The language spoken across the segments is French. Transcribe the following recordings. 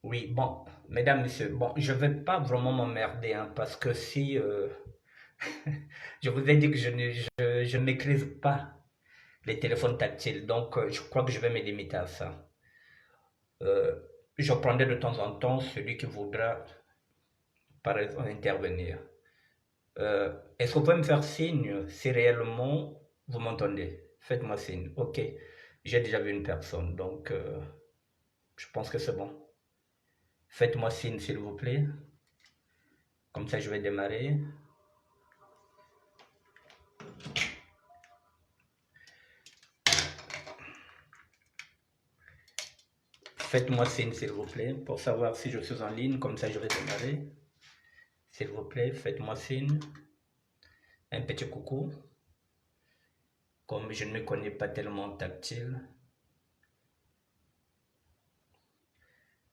Oui, bon, mesdames, messieurs, bon, je vais pas vraiment m'emmerder, hein, parce que si je vous ai dit que je ne maîtrise pas les téléphones tactiles, donc je crois que je vais me limiter à ça. Euh, je prendrai de temps en temps celui qui voudra, par exemple, intervenir. Est-ce que vous pouvez me faire signe si réellement vous m'entendez? Faites-moi signe. Ok, j'ai déjà vu une personne, donc je pense que c'est bon. Faites-moi signe, s'il vous plaît. Comme ça, je vais démarrer. Faites-moi signe, s'il vous plaît, pour savoir si je suis en ligne. Comme ça, je vais démarrer. S'il vous plaît, faites-moi signe. Un petit coucou. Comme je ne me connais pas tellement tactile,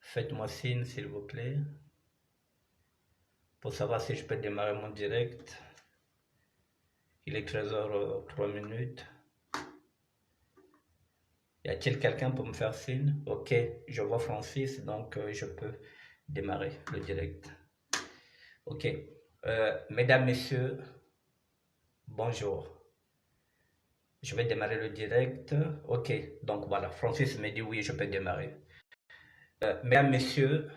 faites-moi signe, s'il vous plaît, pour savoir si je peux démarrer mon direct. Il est 13h03. Y a-t-il quelqu'un pour me faire signe? Ok, je vois Francis, donc je peux démarrer le direct. Ok. Mesdames, messieurs, bonjour. Je vais démarrer le direct. Ok, donc voilà, Francis me dit oui, je peux démarrer. Mesdames, messieurs,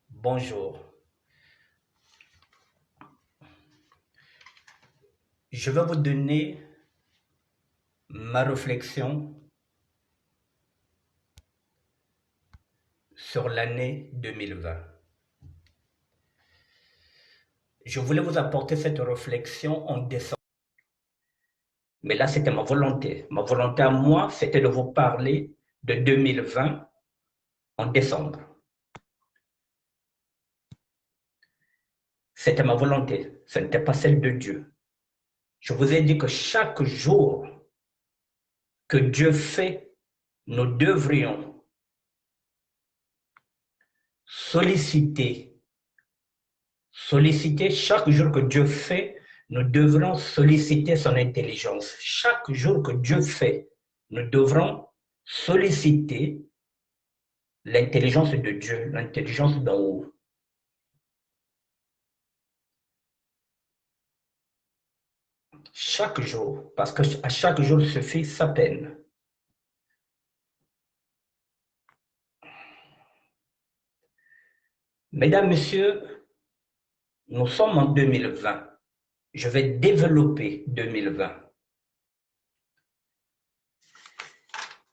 bonjour. Je vais vous donner ma réflexion sur l'année 2020. Je voulais vous apporter cette réflexion en décembre. Mais là, c'était ma volonté. Ma volonté à moi, c'était de vous parler de 2020 en décembre. C'était ma volonté. Ce n'était pas celle de Dieu. Je vous ai dit que chaque jour que Dieu fait, nous devrions solliciter, solliciter chaque jour que Dieu fait, nous devrons solliciter son intelligence. Chaque jour que Dieu fait, nous devrons solliciter l'intelligence de Dieu, l'intelligence d'en haut. Chaque jour, parce qu'à chaque jour suffit sa peine. Mesdames, Messieurs, nous sommes en 2020. Je vais développer 2020.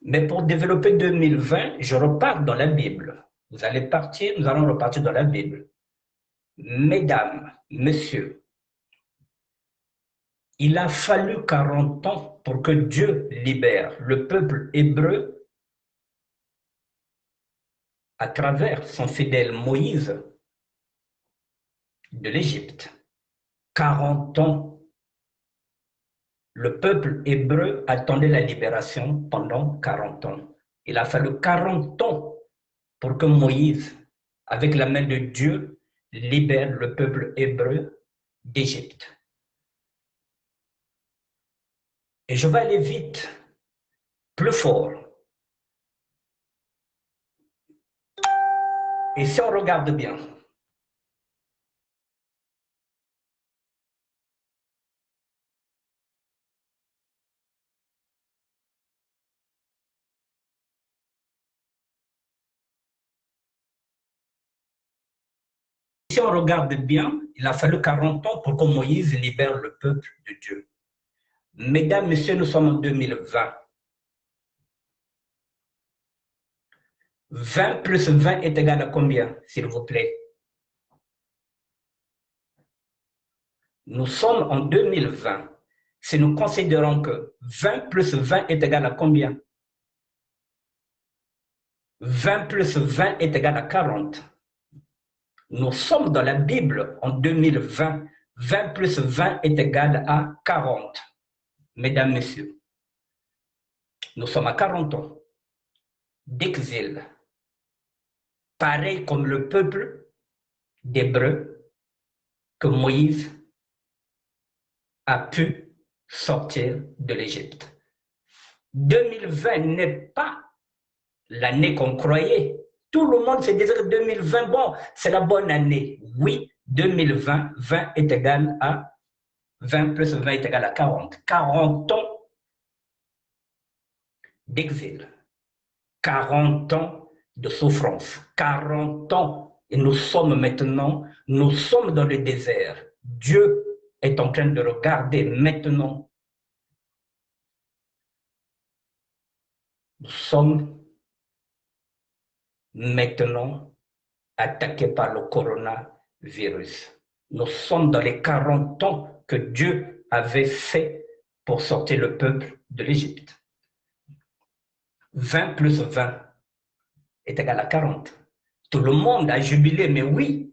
Mais pour développer 2020, je repars dans la Bible. Vous allez partir, nous allons repartir dans la Bible. Mesdames, Messieurs, il a fallu 40 ans pour que Dieu libère le peuple hébreu à travers son fidèle Moïse de l'Égypte. 40 ans. Le peuple hébreu attendait la libération pendant 40 ans. Il a fallu 40 ans pour que Moïse, avec la main de Dieu, libère le peuple hébreu d'Égypte. Et je vais aller vite, plus fort. Et si on regarde bien, si on regarde bien, il a fallu 40 ans pour que Moïse libère le peuple de Dieu. Mesdames, Messieurs, nous sommes en 2020. 20 plus 20 est égal à combien, s'il vous plaît? Nous sommes en 2020. Si nous considérons que 20 plus 20 est égal à combien? 20 plus 20 est égal à 40. Nous sommes dans la Bible en 2020. 20 plus 20 est égal à 40. Mesdames, Messieurs, nous sommes à 40 ans d'exil, pareil comme le peuple d'Hébreu que Moïse a pu sortir de l'Égypte. 2020 n'est pas l'année qu'on croyait. Tout le monde se disait 2020, bon, c'est la bonne année. Oui, 2020, 20 est égal à 20 plus 20 est égal à 40. 40 ans d'exil, 40 ans de souffrance, 40 ans. Et nous sommes maintenant, nous sommes dans le désert. Dieu est en train de regarder maintenant. Nous sommes maintenant attaqués par le coronavirus. Nous sommes dans les 40 ans que Dieu avait fait pour sortir le peuple de l'Égypte. 20 plus 20 est égal à 40. Tout le monde a jubilé, mais oui,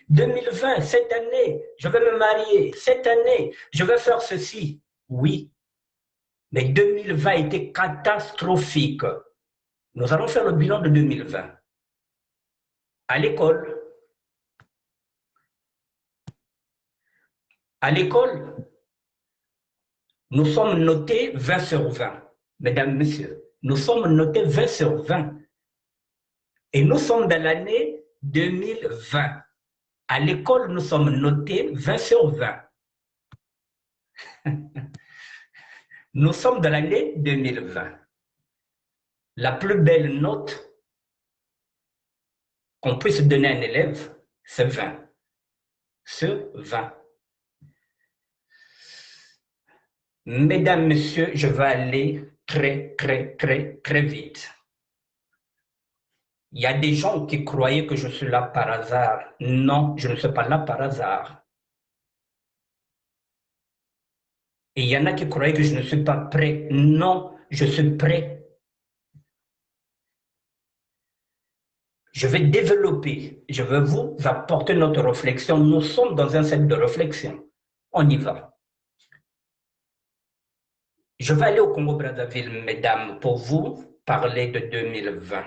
2020, cette année, je vais me marier, cette année, je vais faire ceci. Oui, mais 2020 était catastrophique. Nous allons faire le bilan de 2020. À l'école, nous sommes notés 20 sur 20. Mesdames, Messieurs, nous sommes notés 20 sur 20. Et nous sommes dans l'année 2020. À l'école, nous sommes notés 20 sur 20. Nous sommes dans l'année 2020. La plus belle note qu'on puisse donner à un élève, c'est 20. Sur 20. Mesdames, Messieurs, je vais aller très vite. Il y a des gens qui croyaient que je suis là par hasard. Non, je ne suis pas là par hasard. Et il y en a qui croyaient que je ne suis pas prêt. Non, je suis prêt. Je vais développer, je vais vous apporter notre réflexion. Nous sommes dans un cercle de réflexion. On y va. Je vais aller au Congo-Brazzaville, mesdames, pour vous parler de 2020.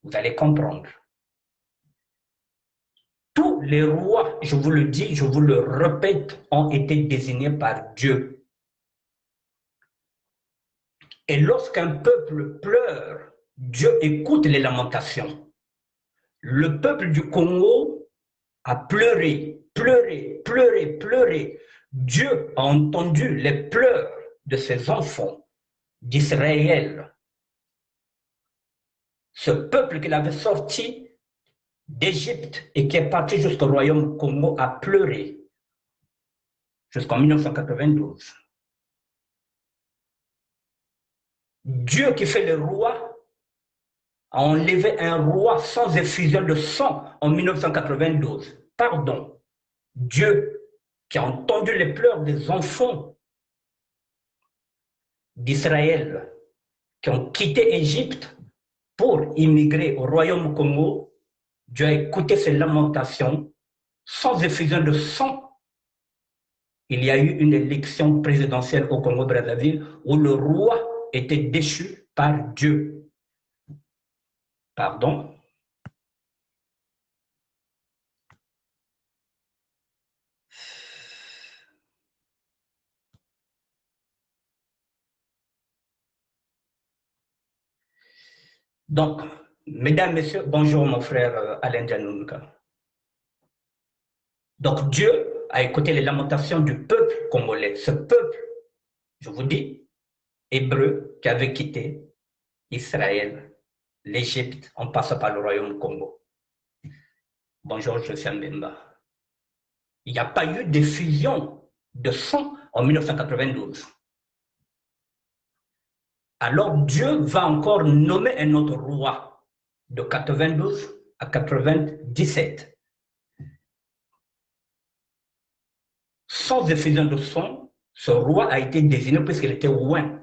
Vous allez comprendre. Tous les rois, je vous le dis, je vous le répète, ont été désignés par Dieu. Et lorsqu'un peuple pleure, Dieu écoute les lamentations. Le peuple du Congo a pleuré. Dieu a entendu les pleurs de ses enfants d'Israël. Ce peuple qu'il avait sorti d'Égypte et qui est parti jusqu'au royaume Congo a pleuré jusqu'en 1992. Dieu qui fait le roi a enlevé un roi sans effusion de sang en 1992. Pardon. Dieu qui a entendu les pleurs des enfants d'Israël qui ont quitté Égypte pour immigrer au royaume Congo, Dieu a écouté ces lamentations sans effusion de sang. Il y a eu une élection présidentielle au Congo-Brazzaville où le roi était déchu par Dieu. Pardon. Donc, mesdames, messieurs, bonjour mon frère Alain Djanounka. Donc Dieu a écouté les lamentations du peuple congolais. Ce peuple, je vous dis, hébreu qui avait quitté Israël, l'Égypte, en passant par le royaume Congo. Bonjour, je suis Mbemba. Il n'y a pas eu d'effusion de sang en 1992. Alors Dieu va encore nommer un autre roi de 92 à 97. Sans effusion de sang, ce roi a été désigné puisqu'il était oint.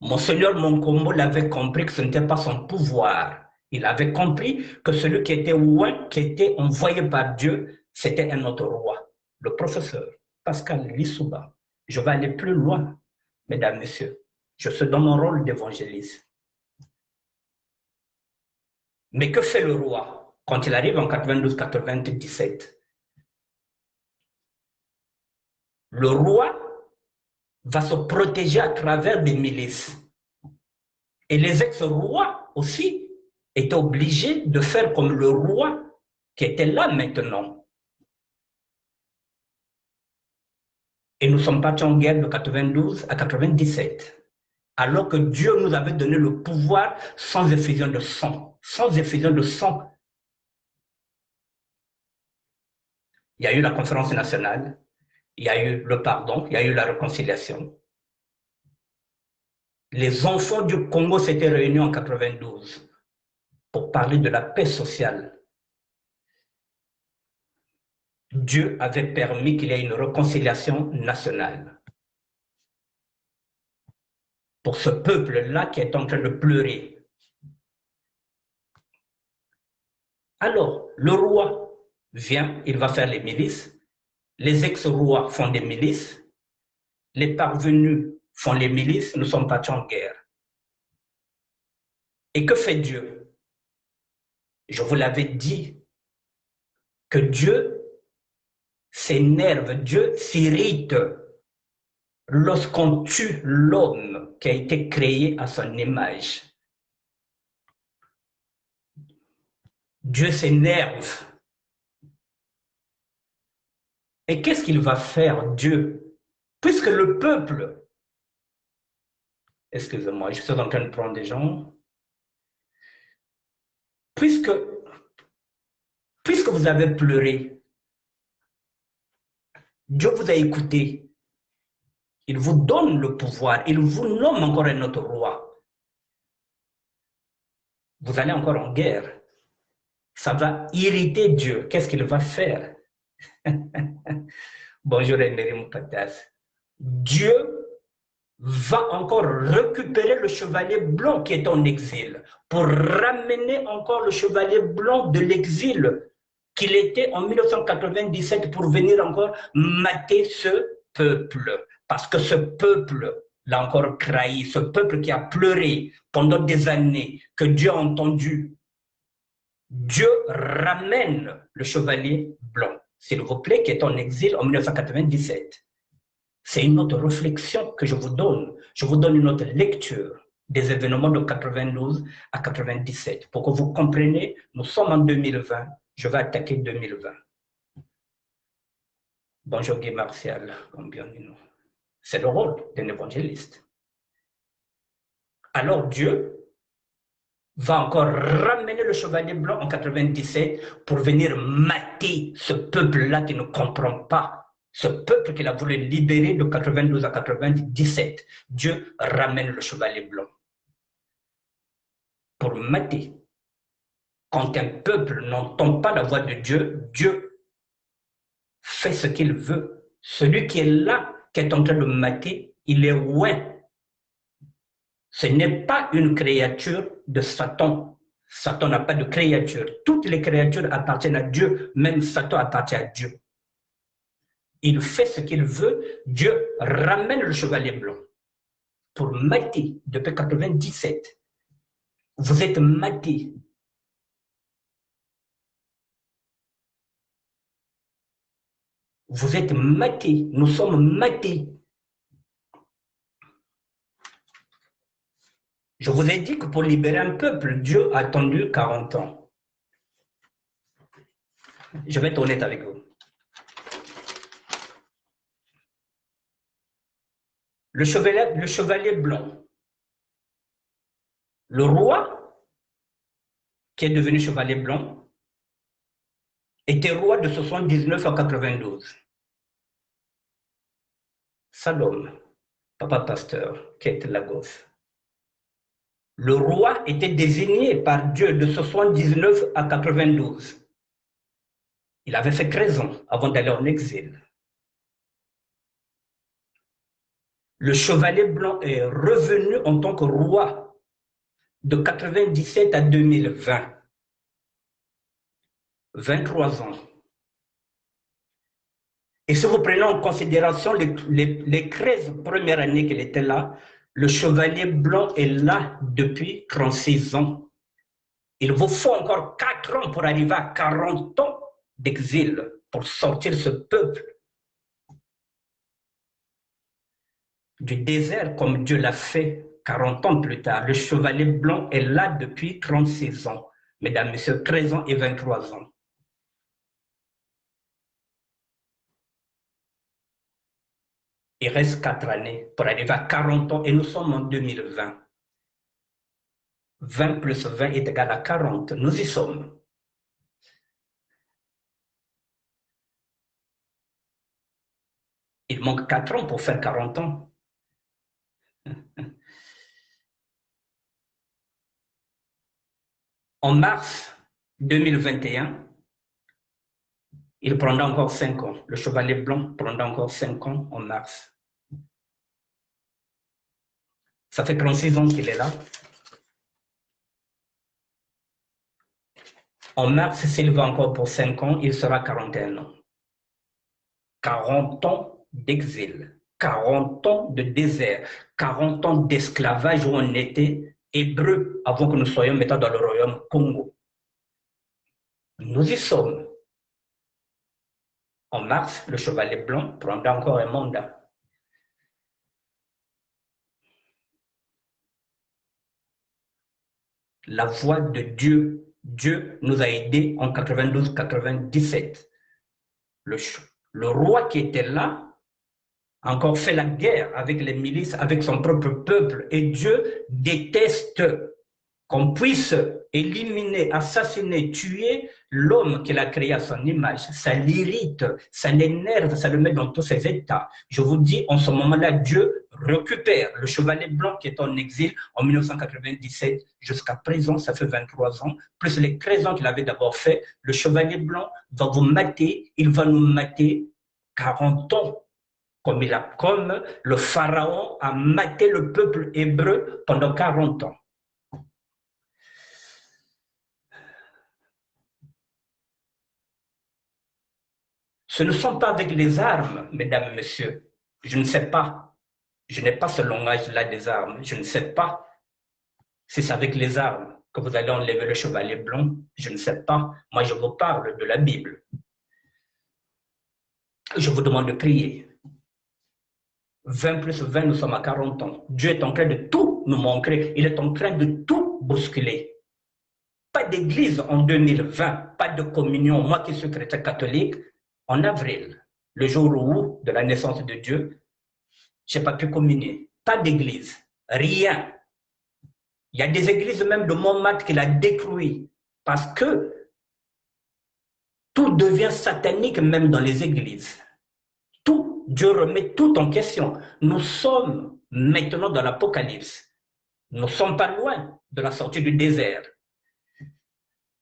Monseigneur Monkombo l'avait compris que ce n'était pas son pouvoir. Il avait compris que celui qui était oint, qui était envoyé par Dieu, c'était un autre roi, le professeur Pascal Lissouba. Je vais aller plus loin, mesdames, messieurs. Je suis dans mon rôle d'évangéliste. Mais que fait le roi quand il arrive en 92-97? Le roi va se protéger à travers des milices. Et les ex-rois aussi était obligé de faire comme le roi qui était là maintenant. Et nous sommes partis en guerre de 92 à 97. Alors que Dieu nous avait donné le pouvoir sans effusion de sang. Sans effusion de sang. Il y a eu la conférence nationale, il y a eu le pardon, il y a eu la réconciliation. Les enfants du Congo s'étaient réunis en 92 pour parler de la paix sociale. Dieu avait permis qu'il y ait une réconciliation nationale. Pour ce peuple-là qui est en train de pleurer. Alors, le roi vient, il va faire les milices. Les ex-rois font des milices. Les parvenus font les milices. Nous sommes partis en guerre. Et que fait Dieu? Je vous l'avais dit que Dieu s'énerve, Dieu s'irrite lorsqu'on tue l'homme qui a été créé à son image. Dieu s'énerve. Et qu'est-ce qu'il va faire, Dieu? Puisque le peuple, excusez-moi, je suis en train de prendre des gens, puisque vous avez pleuré, Dieu vous a écouté, il vous donne le pouvoir, il vous nomme encore un autre roi. Vous allez encore en guerre. Ça va irriter Dieu. Qu'est-ce qu'il va faire? Bonjour Emery Moukatas. Dieu va encore récupérer le chevalier blanc qui est en exil pour ramener encore le chevalier blanc de l'exil qu'il était en 1997 pour venir encore mater ce peuple. Parce que ce peuple l'a encore trahi, ce peuple qui a pleuré pendant des années, que Dieu a entendu. Dieu ramène le chevalier blanc, s'il vous plaît, qui est en exil en 1997. C'est une autre réflexion que je vous donne. Je vous donne une autre lecture des événements de 92 à 97. Pour que vous compreniez, nous sommes en 2020. Je vais attaquer 2020. Bonjour Guy Martial, bienvenue. C'est le rôle d'un évangéliste. Alors Dieu va encore ramener le chevalier blanc en 97 pour venir mater ce peuple-là qui ne comprend pas. Ce peuple qu'il a voulu libérer de 92 à 97, Dieu ramène le chevalier blanc pour mater. Quand un peuple n'entend pas la voix de Dieu, Dieu fait ce qu'il veut. Celui qui est là, qui est en train de mater, il est ouin. Ce n'est pas une créature de Satan. Satan n'a pas de créature. Toutes les créatures appartiennent à Dieu, même Satan appartient à Dieu. Il fait ce qu'il veut, Dieu ramène le chevalier blanc pour mater depuis 97. Vous êtes maté. Vous êtes maté. Nous sommes matés. Je vous ai dit que pour libérer un peuple, Dieu a attendu 40 ans. Je vais être honnête avec vous. Le chevalier blanc, le roi qui est devenu chevalier blanc, était roi de 79 à 92. Salom, papa pasteur, qui était Lagos. Le roi était désigné par Dieu de 79 à 92. Il avait fait 13 ans avant d'aller en exil. Le chevalier blanc est revenu en tant que roi de 97 à 2020. 23 ans. Et si vous prenez en considération les 13 premières années qu'il était là, le chevalier blanc est là depuis 36 ans. Il vous faut encore 4 ans pour arriver à 40 ans d'exil pour sortir ce peuple du désert comme Dieu l'a fait 40 ans plus tard, le chevalier blanc est là depuis 36 ans. Mesdames, Messieurs, 13 ans et 23 ans. Il reste 4 années pour arriver à 40 ans et nous sommes en 2020. 20 plus 20 est égal à 40. Nous y sommes. Il manque 4 ans pour faire 40 ans. En mars 2021, il prendra encore 5 ans. Le chevalier blanc prendra encore 5 ans en mars. Ça fait 36 ans qu'il est là. En mars, s'il va encore pour 5 ans, il sera 41 ans. 40 ans d'exil, 40 ans de désert, 40 ans d'esclavage où on était hébreux avant que nous soyons maintenant dans le royaume Congo. Nous y sommes. En mars, le chevalier blanc prendra encore un mandat. La voix de Dieu, Dieu nous a aidés en 92-97. Le roi qui était là a encore fait la guerre avec les milices, avec son propre peuple. Et Dieu déteste qu'on puisse éliminer, assassiner, tuer l'homme qu'il a créé à son image. Ça l'irrite, ça l'énerve, ça le met dans tous ses états. Je vous dis, en ce moment-là, Dieu récupère le chevalier blanc qui est en exil en 1997 jusqu'à présent, ça fait 23 ans, plus les 13 ans qu'il avait d'abord fait. Le chevalier blanc va vous mater, il va nous mater 40 ans. Comme le pharaon a maté le peuple hébreu pendant 40 ans. Ce ne sont pas avec les armes, mesdames et messieurs. Je ne sais pas. Je n'ai pas ce langage-là des armes. Je ne sais pas si c'est avec les armes que vous allez enlever le chevalier blanc. Je ne sais pas. Moi, je vous parle de la Bible. Je vous demande de prier. 20 plus 20, nous sommes à 40 ans. Dieu est en train de tout nous montrer. Il est en train de tout bousculer. Pas d'église en 2020, pas de communion. Moi qui suis chrétien catholique, en avril, le jour où, de la naissance de Dieu, je n'ai pas pu communier. Pas d'église, rien. Il y a des églises même de Montmartre qu'il a détruit parce que tout devient satanique même dans les églises. Tout, Dieu remet tout en question. Nous sommes maintenant dans l'Apocalypse. Nous ne sommes pas loin de la sortie du désert.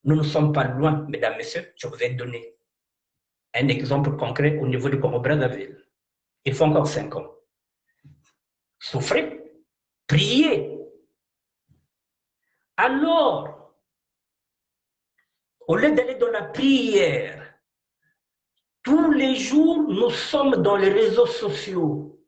Nous ne sommes pas loin, mesdames, messieurs, je vous ai donné un exemple concret au niveau du Congo-Brazzaville. Il faut encore 5 ans. Souffrez, priez. Alors, au lieu d'aller dans la prière, tous les jours, nous sommes dans les réseaux sociaux.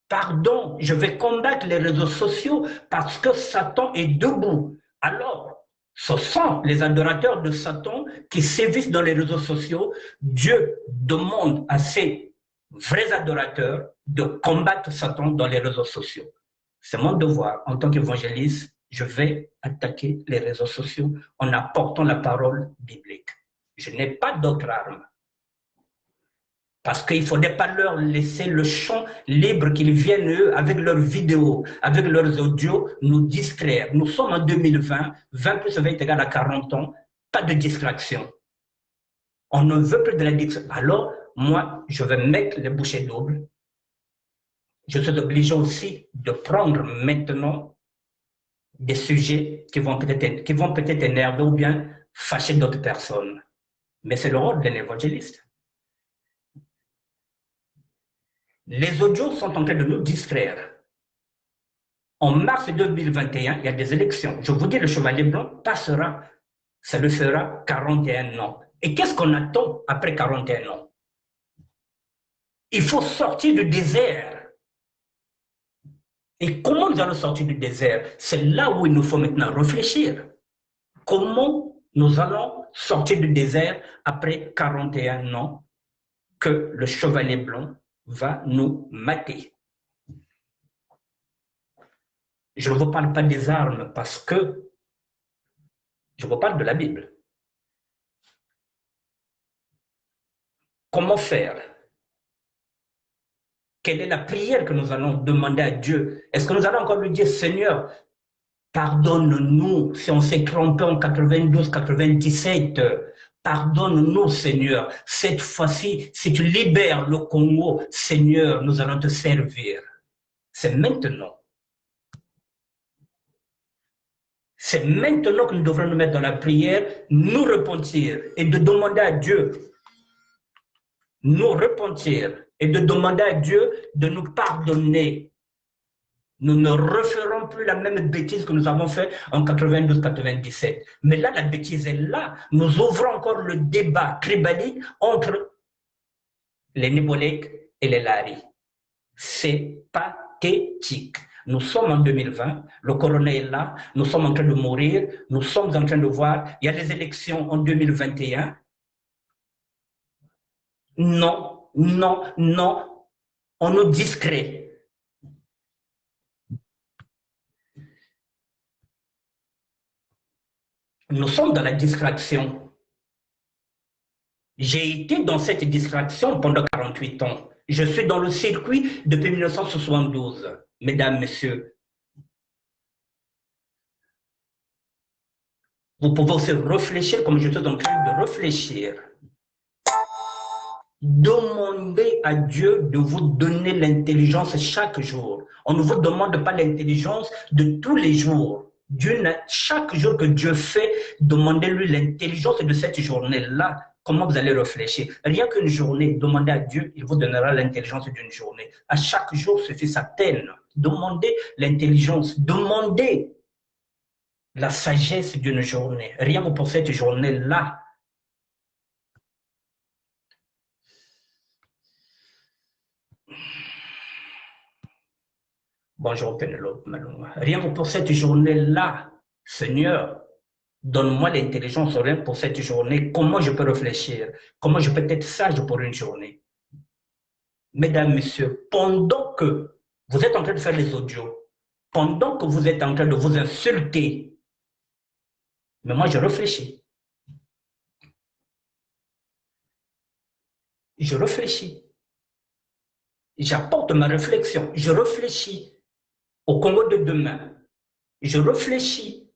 Pardon, je vais combattre les réseaux sociaux parce que Satan est debout. Alors, ce sont les adorateurs de Satan qui sévissent dans les réseaux sociaux. Dieu demande à ses vrais adorateurs de combattre Satan dans les réseaux sociaux. C'est mon devoir en tant qu'évangéliste. Je vais attaquer les réseaux sociaux en apportant la parole biblique. Je n'ai pas d'autre arme. Parce qu'il ne faudrait pas leur laisser le champ libre qu'ils viennent, eux, avec leurs vidéos, avec leurs audios, nous distraire. Nous sommes en 2020, 20 plus 20 égale à 40 ans, pas de distraction. On ne veut plus de la distraction. Alors, moi, je vais mettre les bouchées doubles. Je suis obligé aussi de prendre maintenant des sujets qui vont peut-être énerver ou bien fâcher d'autres personnes. Mais c'est le rôle d'un évangéliste. Les audios sont en train de nous distraire. En mars 2021, il y a des élections. Je vous dis, le chevalier blanc passera, ça le fera 41 ans. Et qu'est-ce qu'on attend après 41 ans? Il faut sortir du désert. Et comment nous allons sortir du désert? C'est là où il nous faut maintenant réfléchir. Comment nous allons sortir du désert après 41 ans que le chevalier blanc va nous mater? Je ne vous parle pas des armes parce que je vous parle de la Bible. Comment faire? Quelle est la prière que nous allons demander à Dieu? Est-ce que nous allons encore lui dire, Seigneur, pardonne-nous si on s'est trompé en 92, 97. Pardonne-nous, Seigneur. Cette fois-ci, si tu libères le Congo, Seigneur, nous allons te servir. C'est maintenant. C'est maintenant que nous devrons nous mettre dans la prière, nous repentir et de demander à Dieu, nous repentir et de demander à Dieu de nous pardonner. Nous ne referons plus la même bêtise que nous avons fait en 92-97. Mais là, la bêtise est là. Nous ouvrons encore le débat tribalique entre les Nébolèques et les Lari. C'est pathétique. Nous sommes en 2020, le corona est là, nous sommes en train de mourir, nous sommes en train de voir, il y a les élections en 2021. Non, non, non, on nous discret. Nous sommes dans la distraction. J'ai été dans cette distraction pendant 48 ans. Je suis dans le circuit depuis 1972, mesdames, messieurs. Vous pouvez aussi réfléchir comme je suis en train de réfléchir. Demandez à Dieu de vous donner l'intelligence chaque jour. On ne vous demande pas l'intelligence de tous les jours. Chaque jour que Dieu fait, demandez-lui l'intelligence de cette journée-là. Comment vous allez réfléchir? Rien qu'une journée, demandez à Dieu, il vous donnera l'intelligence d'une journée. À chaque jour suffit sa peine. Demandez l'intelligence, demandez la sagesse d'une journée. Rien que pour cette journée-là. Bonjour Pénélope Maluma. Rien que pour cette journée-là, Seigneur, donne-moi l'intelligence rien pour cette journée. Comment je peux réfléchir? Comment je peux être sage pour une journée? Mesdames, Messieurs, pendant que vous êtes en train de faire les audios, pendant que vous êtes en train de vous insulter, mais moi je réfléchis. Je réfléchis. J'apporte ma réflexion. Je réfléchis au Congo de demain. Je réfléchis.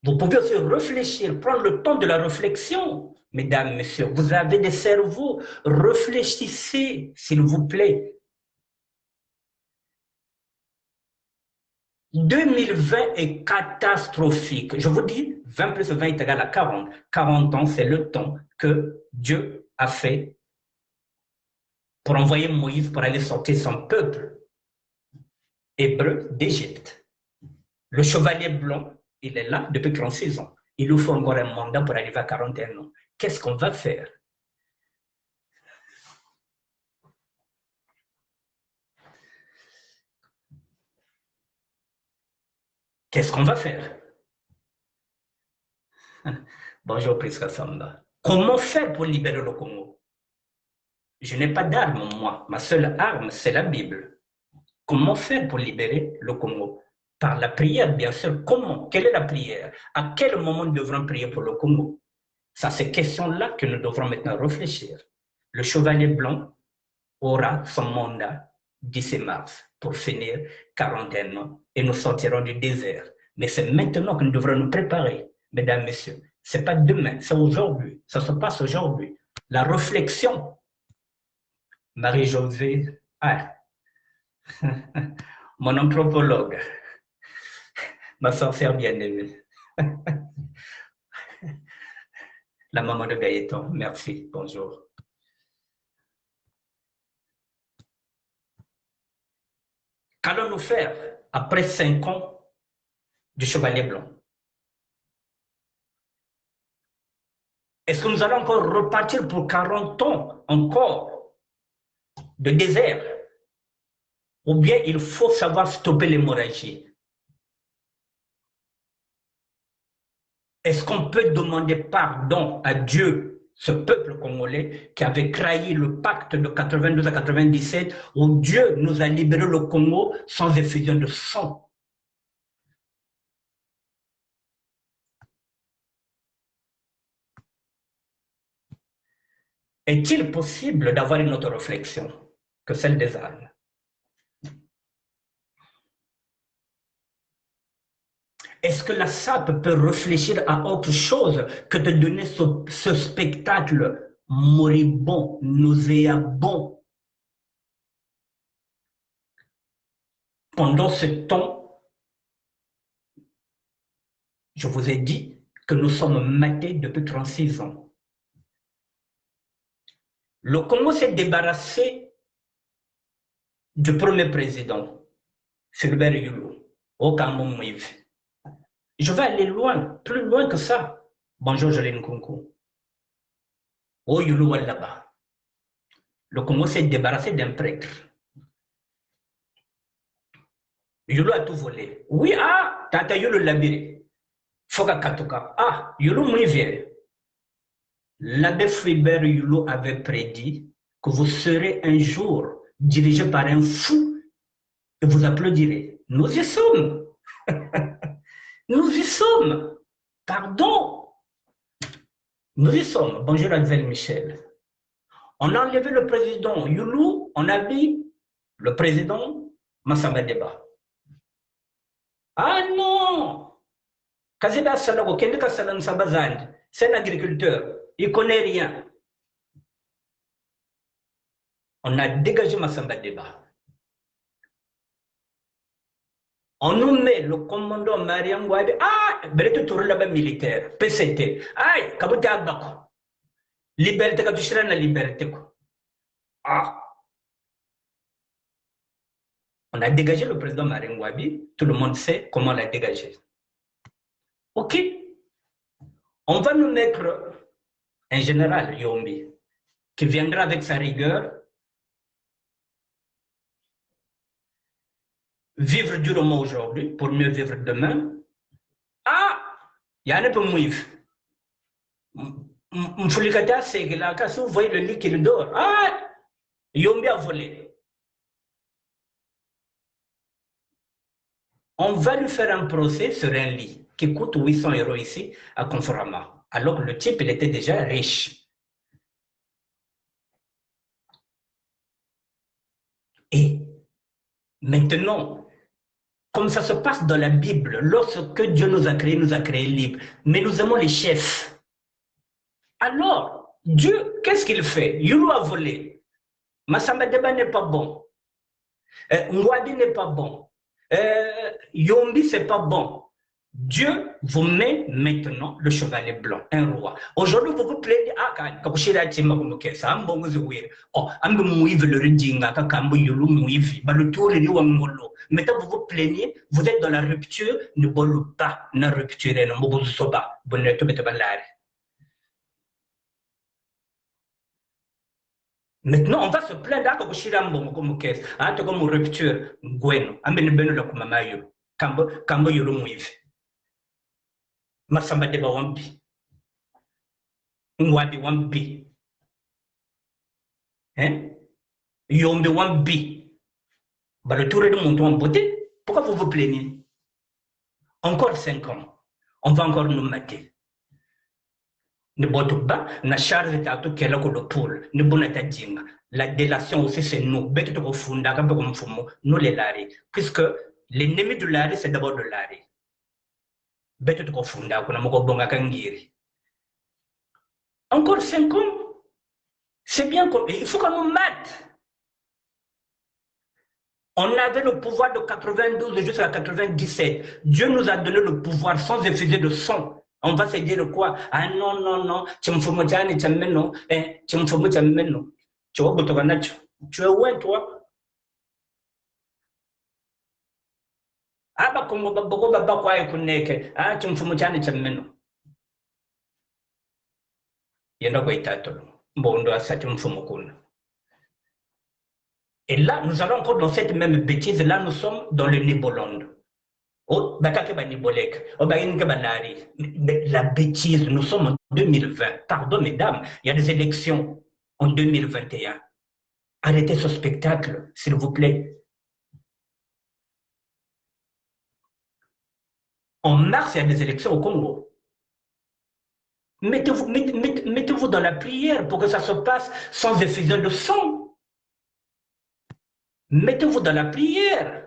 Vous pouvez aussi réfléchir, prendre le temps de la réflexion. Mesdames, Messieurs, vous avez des cerveaux. Réfléchissez, s'il vous plaît. 2020 est catastrophique. Je vous dis, 20 plus 20 est égal à 40. 40 ans, c'est le temps que Dieu a fait pour envoyer Moïse pour aller sortir son peuple hébreu d'Égypte. Le chevalier blanc, il est là depuis 36 ans. Il nous faut encore un mandat pour arriver à 41 ans. Qu'est-ce qu'on va faire? Qu'est-ce qu'on va faire? Bonjour, Priska Samba. Comment faire pour libérer le Congo? Je n'ai pas d'arme, moi. Ma seule arme, c'est la Bible. Comment faire pour libérer le Congo? Par la prière, bien sûr. Comment? Quelle est la prière? À quel moment nous devrons prier pour le Congo? C'est à ces questions-là que nous devrons maintenant réfléchir. Le chevalier blanc aura son mandat 17 mars pour finir 41 ans et nous sortirons du désert. Mais c'est maintenant que nous devrons nous préparer, mesdames, messieurs. Ce n'est pas demain, c'est aujourd'hui. Ça se passe aujourd'hui. La réflexion. Marie-Josée, mon anthropologue, ma sorcière bien-aimée. La maman de Gaëtan, merci, bonjour. Qu'allons-nous faire après 5 ans du chevalier blanc? Est-ce que nous allons encore repartir pour 40 ans encore de désert? Ou bien il faut savoir stopper l'hémorragie? Est-ce qu'on peut demander pardon à Dieu ce peuple congolais qui avait trahi le pacte de 92 à 97 où Dieu nous a libéré le Congo sans effusion de sang. Est-il possible d'avoir une autre réflexion que celle des armes? Est-ce que la SAP peut réfléchir à autre chose que de donner ce spectacle moribond, nauséabond? Pendant ce temps, je vous ai dit que nous sommes matés depuis 36 ans. Le Congo s'est débarrassé du premier président, Fulbert Yulu, au Cameroun. Je vais aller loin, plus loin que ça. Bonjour, Jolene Nkunku. Au Yulu là-bas. Le Congo s'est débarrassé d'un prêtre. Yulu a tout volé. Oui, ah, tata Yulu labiré. Foka Katoka. Ah, Yulu Mouivie. L'abbé Fulbert Yulu avait prédit que vous serez un jour dirigé par un fou et vous applaudirez. Nous y sommes. Nous y sommes. Pardon. Nous y sommes. Bonjour, Adèle Michel. On a enlevé le président Yulu, on a mis le président Massamba Deba. Ah non! Kazida Salago, Kendika Salam Sabazand, c'est un agriculteur, il ne connaît rien. On a dégagé Massamba Deba. On nous met le commandant Mariam Gouabi, ah, Breton Tour là-bas militaire, PCT, aïe, Kabouta Abako. Liberté, quand tu seras la liberté. Ah. On a dégagé le président Mariam Gouabi, tout le monde sait comment on l'a dégagé. Ok. On va nous mettre un général, Yombi, qui viendra avec sa rigueur, vivre durement aujourd'hui pour mieux vivre demain. Ah, il y a un peu mouif. Mfoulikata, c'est que là, quand vous voyez le lit qu'il dort, ah, Yombi a volé. On va lui faire un procès sur un lit qui coûte 800 € ici à Conforama, alors que le type, il était déjà riche. Et maintenant, comme ça se passe dans la Bible, lorsque Dieu nous a créés libres, mais nous aimons les chefs. Alors, Dieu, qu'est-ce qu'il fait? Yulu a volé. Massamba Deba n'est pas bon. Ngwadi n'est pas bon. Yombi, c'est pas bon. Dieu vous met maintenant le chevalier blanc, un roi. Aujourd'hui, vous vous plaignez, ah, quand je suis oh, ambe mouive le redinga, kakambo yulu mouive, bah le tour est wangolo. Maintenant, vous vous plaignez, vous êtes dans la rupture, ne bolou pas, na rupture, ne mobo soba, bonne tout balare. Maintenant, on va se plaindre que vous êtes comme caisse, ah, comme rupture, gweno, ambe ne beno la kumamayo, kambo yulu mouive. Massamba Deba wambi. Ngwadi wambi. Hein? Yombe wambi. Bah, le tour de mon tour en beauté. Pourquoi vous vous plaignez? Encore 5 ans. On va encore nous mater. Ne botte pas, na charge de tout qu'elle a le poule. Ne bonne jinga. La délation aussi, c'est nous. Bête de funda, comme fumo, nous les lari. Puisque l'ennemi du lari, c'est d'abord de lari. Bête de funda, qu'on a moko bonga kangiri. Encore 5 ans. C'est bien comme il faut qu'on nous mette. On avait le pouvoir de 92 jusqu'à 97. Dieu nous a donné le pouvoir sans effuser de sang. On va se dire quoi? Ah non, non, non. Tu es où, toi? Ah, bah, comme on va pas quoi écouter. Ah, tu me fais mon tchane, tu me mets. Il y en a quoi, Bon, et là, nous allons encore dans cette même bêtise. Là, nous sommes dans le Nébolande. Oh, oh, mais la bêtise, nous sommes en 2020. Pardon, mesdames, il y a des élections en 2021. Arrêtez ce spectacle, s'il vous plaît. En mars, il y a des élections au Congo. Mettez-vous dans la prière pour que ça se passe sans effusion de sang. Mettez-vous dans la prière.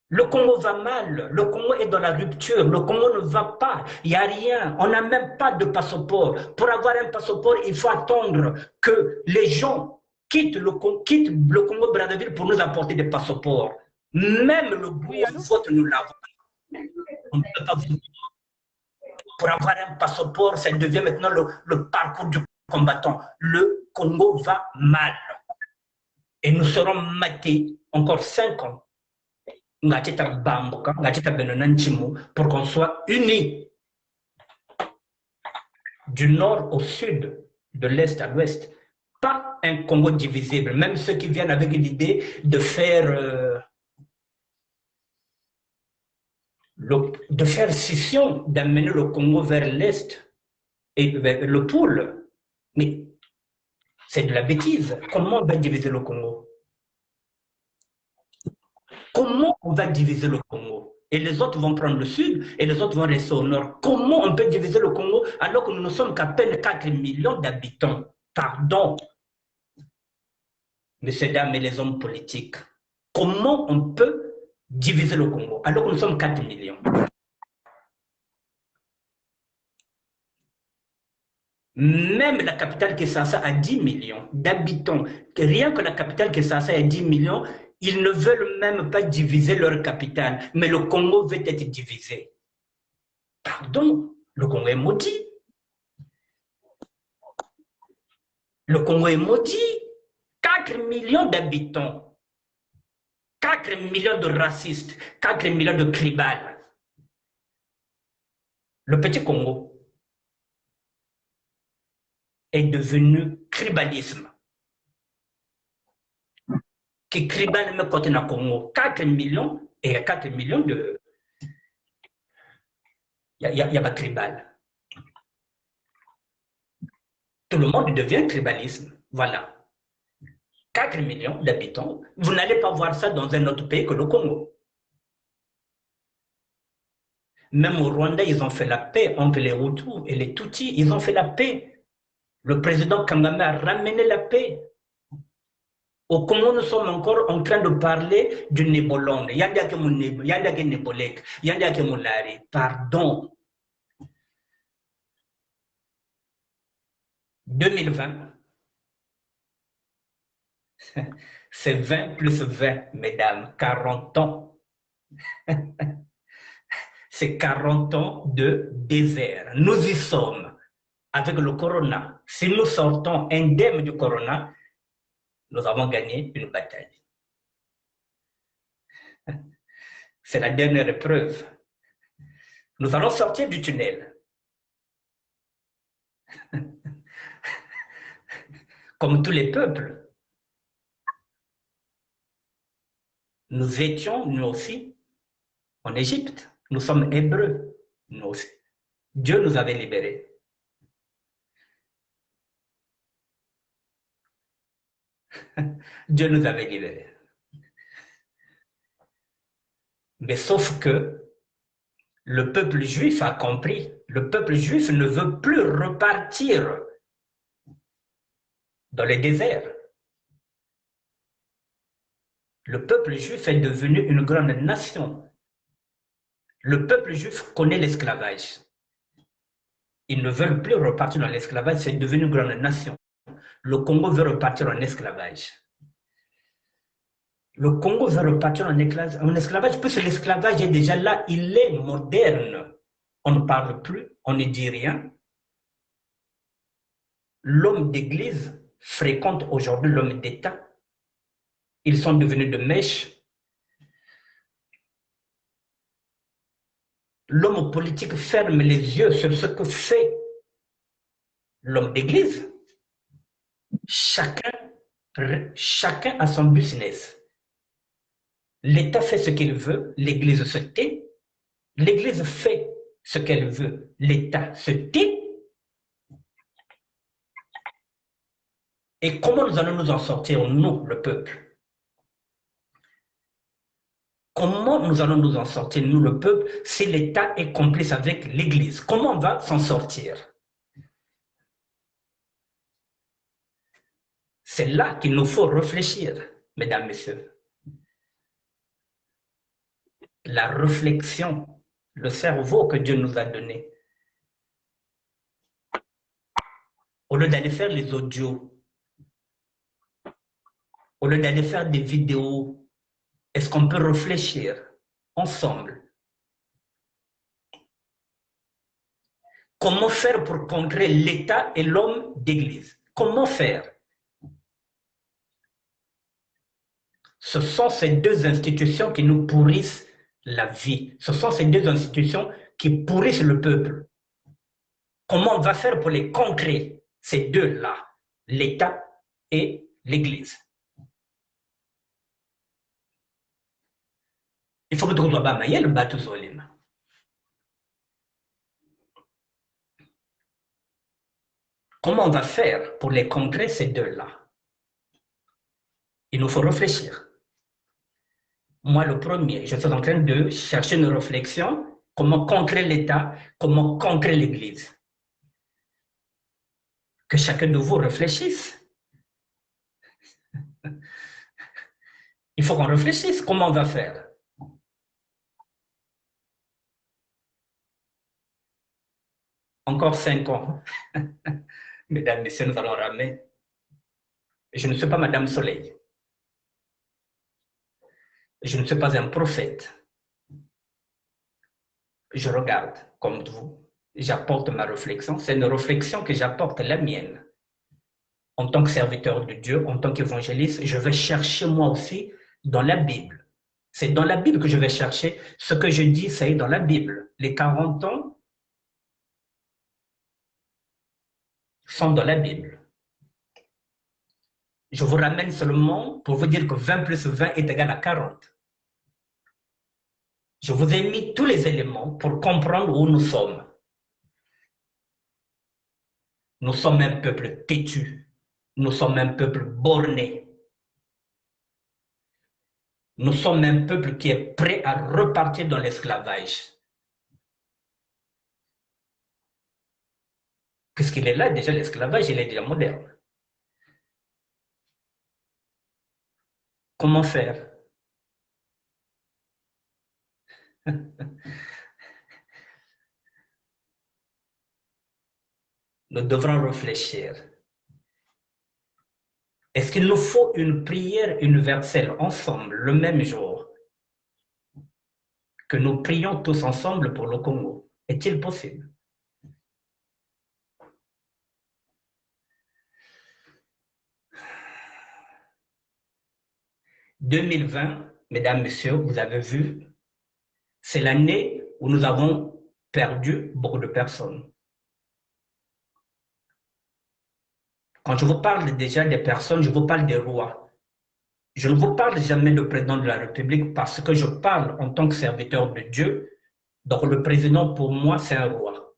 Le Congo va mal, le Congo est dans la rupture, le Congo ne va pas, il n'y a rien, on n'a même pas de passeport. Pour avoir un passeport, il faut attendre que les gens quittent le Congo-Brazzaville pour nous apporter des passeports. Même le Oui, bureau de allô? vote, nous l'avons. On ne peut pas vous... Pour avoir un passeport, ça devient maintenant le parcours du combattant. Le Congo va mal. Et nous serons matés encore 5 ans pour qu'on soit unis du nord au sud, de l'est à l'ouest. Pas un Congo divisible. Même ceux qui viennent avec l'idée de faire scission, d'amener le Congo vers l'est et vers le pôle. Mais c'est de la bêtise. Comment on va diviser le Congo? Comment on va diviser le Congo? Et les autres vont prendre le sud et les autres vont rester au nord. Comment on peut diviser le Congo alors que nous ne sommes qu'à peine 4 millions d'habitants? Pardon, messieurs, dames et les hommes politiques. Comment on peut diviser le Congo alors que nous sommes 4 millions? Même la capitale Kinshasa a 10 millions d'habitants. Rien que la capitale Kinshasa a 10 millions, ils ne veulent même pas diviser leur capitale. Mais le Congo veut être divisé. Pardon, le Congo est maudit. Le Congo est maudit. 4 millions d'habitants. 4 millions de racistes. 4 millions de tribales. Le petit Congo est devenu tribalisme. Qui tribal me côté na Congo 4 millions et 4 millions de il y a pas tribal. Tout le monde devient tribalisme. Voilà. 4 millions d'habitants. Vous n'allez pas voir ça dans un autre pays que le Congo. Même au Rwanda, ils ont fait la paix entre les Hutus et les Tutsis. Ils ont fait la paix. Le président Kagame a ramené la paix. Au Congo, nous sommes encore en train de parler du Nébolonde. Pardon. 2020, c'est 20 plus 20, mesdames, 40 ans. C'est 40 ans de désert. Nous y sommes avec le corona. Si nous sortons indemnes du corona, nous avons gagné une bataille. C'est la dernière épreuve. Nous allons sortir du tunnel. Comme tous les peuples. Nous étions, nous aussi, en Égypte. Nous sommes hébreux, nous aussi. Dieu nous avait libérés. Dieu nous avait libérés. Mais sauf que le peuple juif a compris. Le peuple juif ne veut plus repartir dans les déserts. Le peuple juif est devenu une grande nation. Le peuple juif connaît l'esclavage. Ils ne veulent plus repartir dans l'esclavage, c'est devenu une grande nation. Le Congo veut repartir en esclavage. Le Congo veut repartir en esclavage, puisque l'esclavage est déjà là, il est moderne. On ne parle plus, on ne dit rien. L'homme d'église fréquente aujourd'hui l'homme d'État. Ils sont devenus de mèche. L'homme politique ferme les yeux sur ce que fait l'homme d'église. Chacun a son business. L'État fait ce qu'il veut, l'Église se tait. L'Église fait ce qu'elle veut, l'État se tait. Et comment nous allons nous en sortir, nous, le peuple? Comment nous allons nous en sortir, nous, le peuple, si l'État est complice avec l'Église? Comment on va s'en sortir? C'est là qu'il nous faut réfléchir, mesdames, messieurs. La réflexion, le cerveau que Dieu nous a donné. Au lieu d'aller faire les audios, au lieu d'aller faire des vidéos, est-ce qu'on peut réfléchir ensemble? Comment faire pour contrer l'État et l'homme d'église? Comment faire? Ce sont ces deux institutions qui nous pourrissent la vie. Ce sont ces deux institutions qui pourrissent le peuple. Comment on va faire pour les contrer, ces deux-là, l'État et l'Église? Il faut que tu sois bamaye le bateau solim. Comment on va faire pour les contrer, ces deux-là? Il nous faut réfléchir. Moi, le premier, je suis en train de chercher une réflexion, comment contrer l'État, comment contrer l'Église. Que chacun de vous réfléchisse. Il faut qu'on réfléchisse, comment on va faire. Encore 5 ans. Mesdames, messieurs, nous allons ramer. Je ne suis pas Madame Soleil. Je ne suis pas un prophète. Je regarde comme vous. J'apporte ma réflexion. C'est une réflexion que j'apporte, la mienne. En tant que serviteur de Dieu, en tant qu'évangéliste, je vais chercher moi aussi dans la Bible. C'est dans la Bible que je vais chercher. Ce que je dis, c'est dans la Bible. Les 40 ans sont dans la Bible. Je vous ramène seulement pour vous dire que 20 plus 20 est égal à 40. Je vous ai mis tous les éléments pour comprendre où nous sommes. Nous sommes un peuple têtu. Nous sommes un peuple borné. Nous sommes un peuple qui est prêt à repartir dans l'esclavage. Puisqu'il est là, déjà l'esclavage, il est déjà moderne. Comment faire? Nous devrons réfléchir. Est-ce qu'il nous faut une prière universelle ensemble le même jour? Que nous prions tous ensemble pour le Congo? Est-il possible? « 2020, mesdames, messieurs, vous avez vu, c'est l'année où nous avons perdu beaucoup de personnes. Quand je vous parle déjà des personnes, je vous parle des rois. Je ne vous parle jamais de président de la République parce que je parle en tant que serviteur de Dieu. Donc le président, pour moi, c'est un roi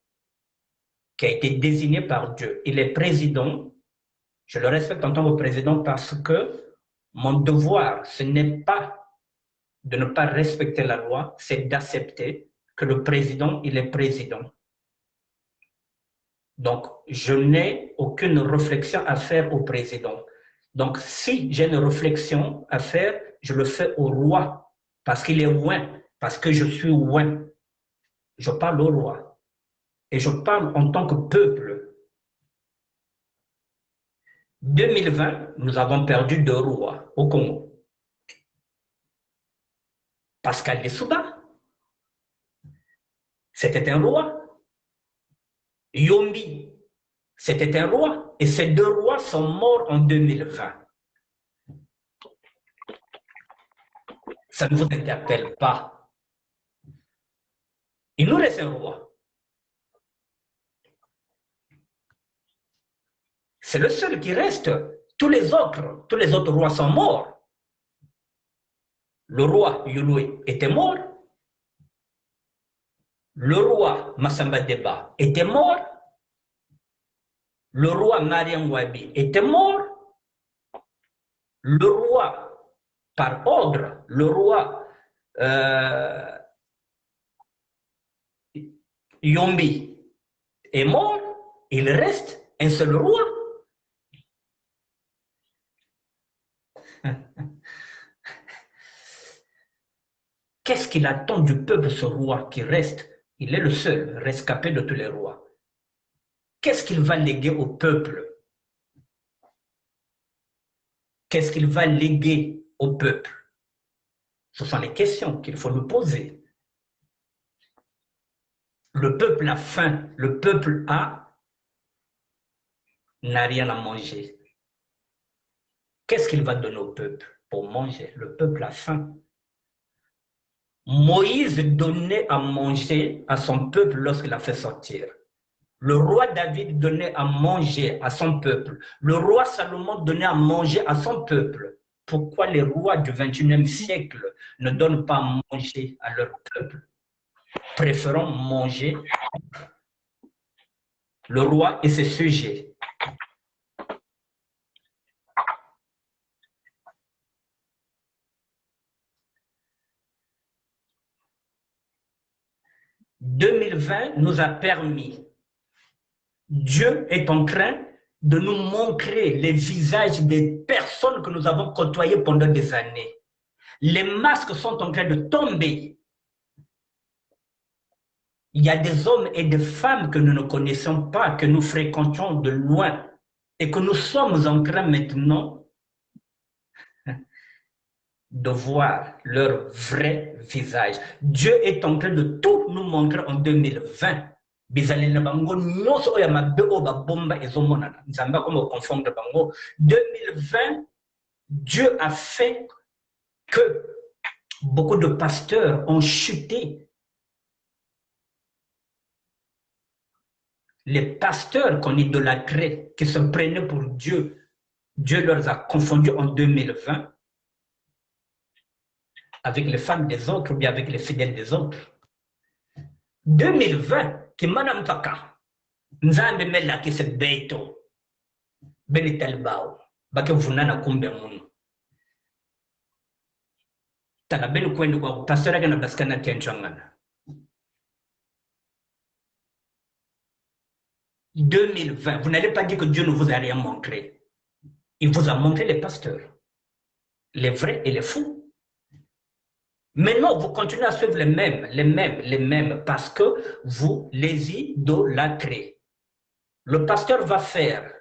qui a été désigné par Dieu. Il est président. Je le respecte en tant que président parce que mon devoir, ce n'est pas de ne pas respecter la loi, c'est d'accepter que le président, il est président. Donc, je n'ai aucune réflexion à faire au président. Donc, si j'ai une réflexion à faire, je le fais au roi, parce qu'il est loin, parce que je suis loin. Je parle au roi. Et je parle en tant que peuple. 2020, nous avons perdu 2 rois au Congo. Pascal Lissouba, c'était un roi. Yombi, c'était un roi. Et ces 2 rois sont morts en 2020. Ça ne vous interpelle pas. Il nous reste un roi. C'est le seul qui reste. Tous les autres rois sont morts. Le roi Yului était mort. Le roi Massamba Deba était mort. Le roi Mariam Wabi était mort. Le roi, par ordre, le roi Yombi est mort. Il reste un seul roi. Qu'est-ce qu'il attend du peuple, ce roi qui reste? Il est le seul rescapé de tous les rois. Qu'est-ce qu'il va léguer au peuple? Qu'est-ce qu'il va léguer au peuple? Ce sont les questions qu'il faut nous poser. Le peuple a faim, le peuple n'a rien à manger. Qu'est-ce qu'il va donner au peuple pour manger? Le peuple a faim. Moïse donnait à manger à son peuple lorsqu'il a fait sortir. Le roi David donnait à manger à son peuple. Le roi Salomon donnait à manger à son peuple. Pourquoi les rois du XXIe siècle ne donnent pas à manger à leur peuple, préférant manger le roi et ses sujets? « 2020 nous a permis, Dieu est en train de nous montrer les visages des personnes que nous avons côtoyées pendant des années. Les masques sont en train de tomber. Il y a des hommes et des femmes que nous ne connaissons pas, que nous fréquentons de loin et que nous sommes en train maintenant de voir leur vrai visage. Dieu est en train de tout nous montrer en 2020. 2020, Dieu a fait que beaucoup de pasteurs ont chuté. Les pasteurs qu'on idolâtrait, qui se prenaient pour Dieu, Dieu leur a confondus en 2020 avec les femmes des autres ou bien avec les fidèles des autres. 2020, qui manam faka, nzambe mela ki se beito, beni talbao, bake vunana kumbe munu. Taka beni kwendu kwa pastora kana baskana kenchangana. 2020, vous n'allez pas dire que Dieu ne vous a rien montré. Il vous a montré les pasteurs, les vrais et les fous. Maintenant, vous continuez à suivre les mêmes, parce que vous les idolâtrez. Le pasteur va faire,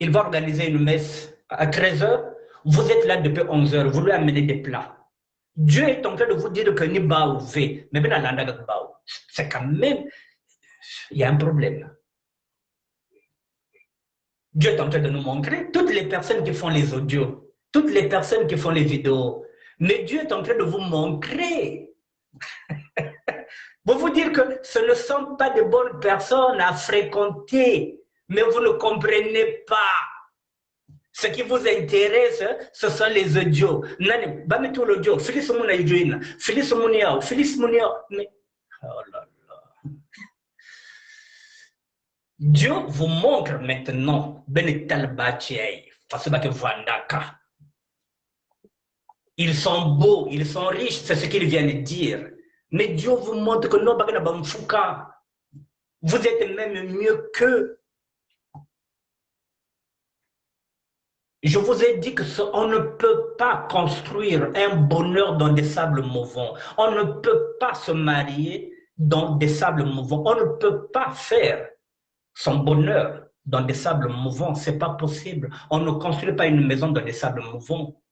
il va organiser une messe à 13h, vous êtes là depuis 11h, vous lui amenez des plats. Dieu est en train de vous dire que ni baou fait, mais bien c'est quand même, il y a un problème. Dieu est en train de nous montrer toutes les personnes qui font les audios, toutes les personnes qui font les vidéos. Mais Dieu est en train de vous montrer. Vous dire que ce ne sont pas de bonnes personnes à fréquenter, mais vous ne comprenez pas. Ce qui vous intéresse, ce sont les audios. Nani, bami tout l'audio. Félix Mouna Idouina, Félix Mounia, Félix Mounia. Mais, oh là là. Dieu vous montre maintenant, Benital Batiaï, Fasubake Vandaka. Ils sont beaux, ils sont riches, c'est ce qu'ils viennent dire. Mais Dieu vous montre que non, vous êtes même mieux qu'eux. Je vous ai dit qu'on ne peut pas construire un bonheur dans des sables mouvants. On ne peut pas se marier dans des sables mouvants. On ne peut pas faire son bonheur dans des sables mouvants. Ce n'est pas possible. On ne construit pas une maison dans des sables mouvants.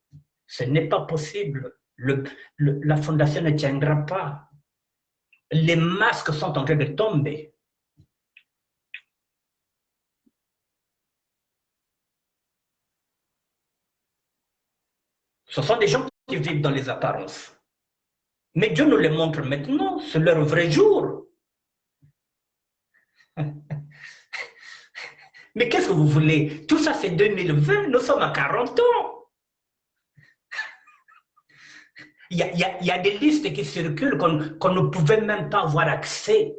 Ce n'est pas possible. La fondation ne tiendra pas. Les masques sont en train de tomber. Ce sont des gens qui vivent dans les apparences. Mais Dieu nous les montre maintenant, c'est leur vrai jour. Mais qu'est-ce que vous voulez? Tout ça, c'est 2020, nous sommes à 40 ans. Il y a des listes qui circulent qu'on ne pouvait même pas avoir accès.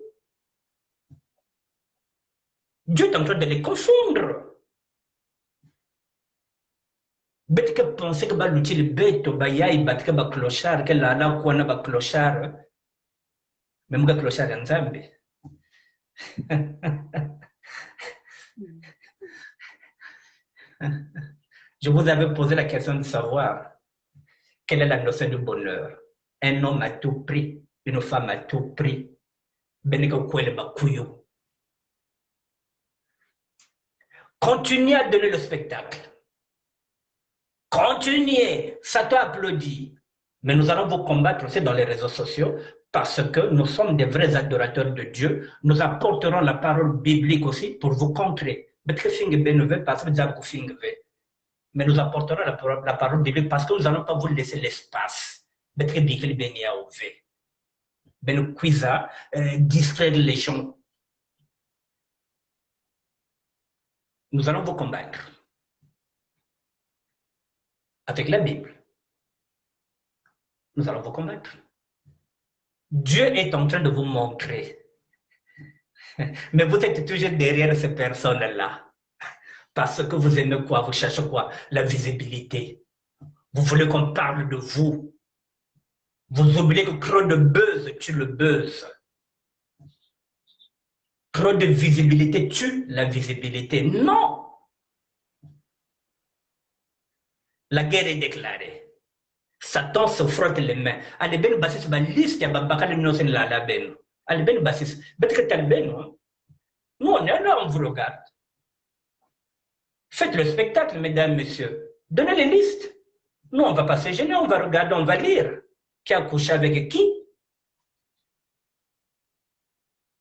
Dieu est en train de les confondre. Bête que penser que l'outil le bête, baya, il bat que clochard, que la quoi na clochard, même que clochard en Zambie. Je vous avais posé la question de savoir quelle est la notion du bonheur. Un homme à tout prix, une femme à tout prix. Continuez à donner le spectacle. Continuez, ça t'applaudit. Mais nous allons vous combattre aussi dans les réseaux sociaux parce que nous sommes des vrais adorateurs de Dieu. Nous apporterons la parole biblique aussi pour vous contrer. Mais nous apporterons la parole biblique parce que nous n'allons pas vous laisser l'espace. Nous cuisa distraire les gens. Nous allons vous combattre avec la Bible. Nous allons vous combattre. Dieu est en train de vous montrer. Mais vous êtes toujours derrière ces personnes-là. Parce que vous aimez quoi? Vous cherchez quoi? La visibilité. Vous voulez qu'on parle de vous. Vous oubliez que trop de buzz tue le buzz. Trop de visibilité tue la visibilité. Non! La guerre est déclarée. Satan se frotte les mains. Allez, ben basis ba liste ya babakal no sen la ben. Allez, ben basis. Bet que tel ben non. Nous on est là, on vous regarde. Faites le spectacle, mesdames, messieurs. Donnez les listes. Nous, on ne va pas se gêner, on va regarder, on va lire. Qui a couché avec qui?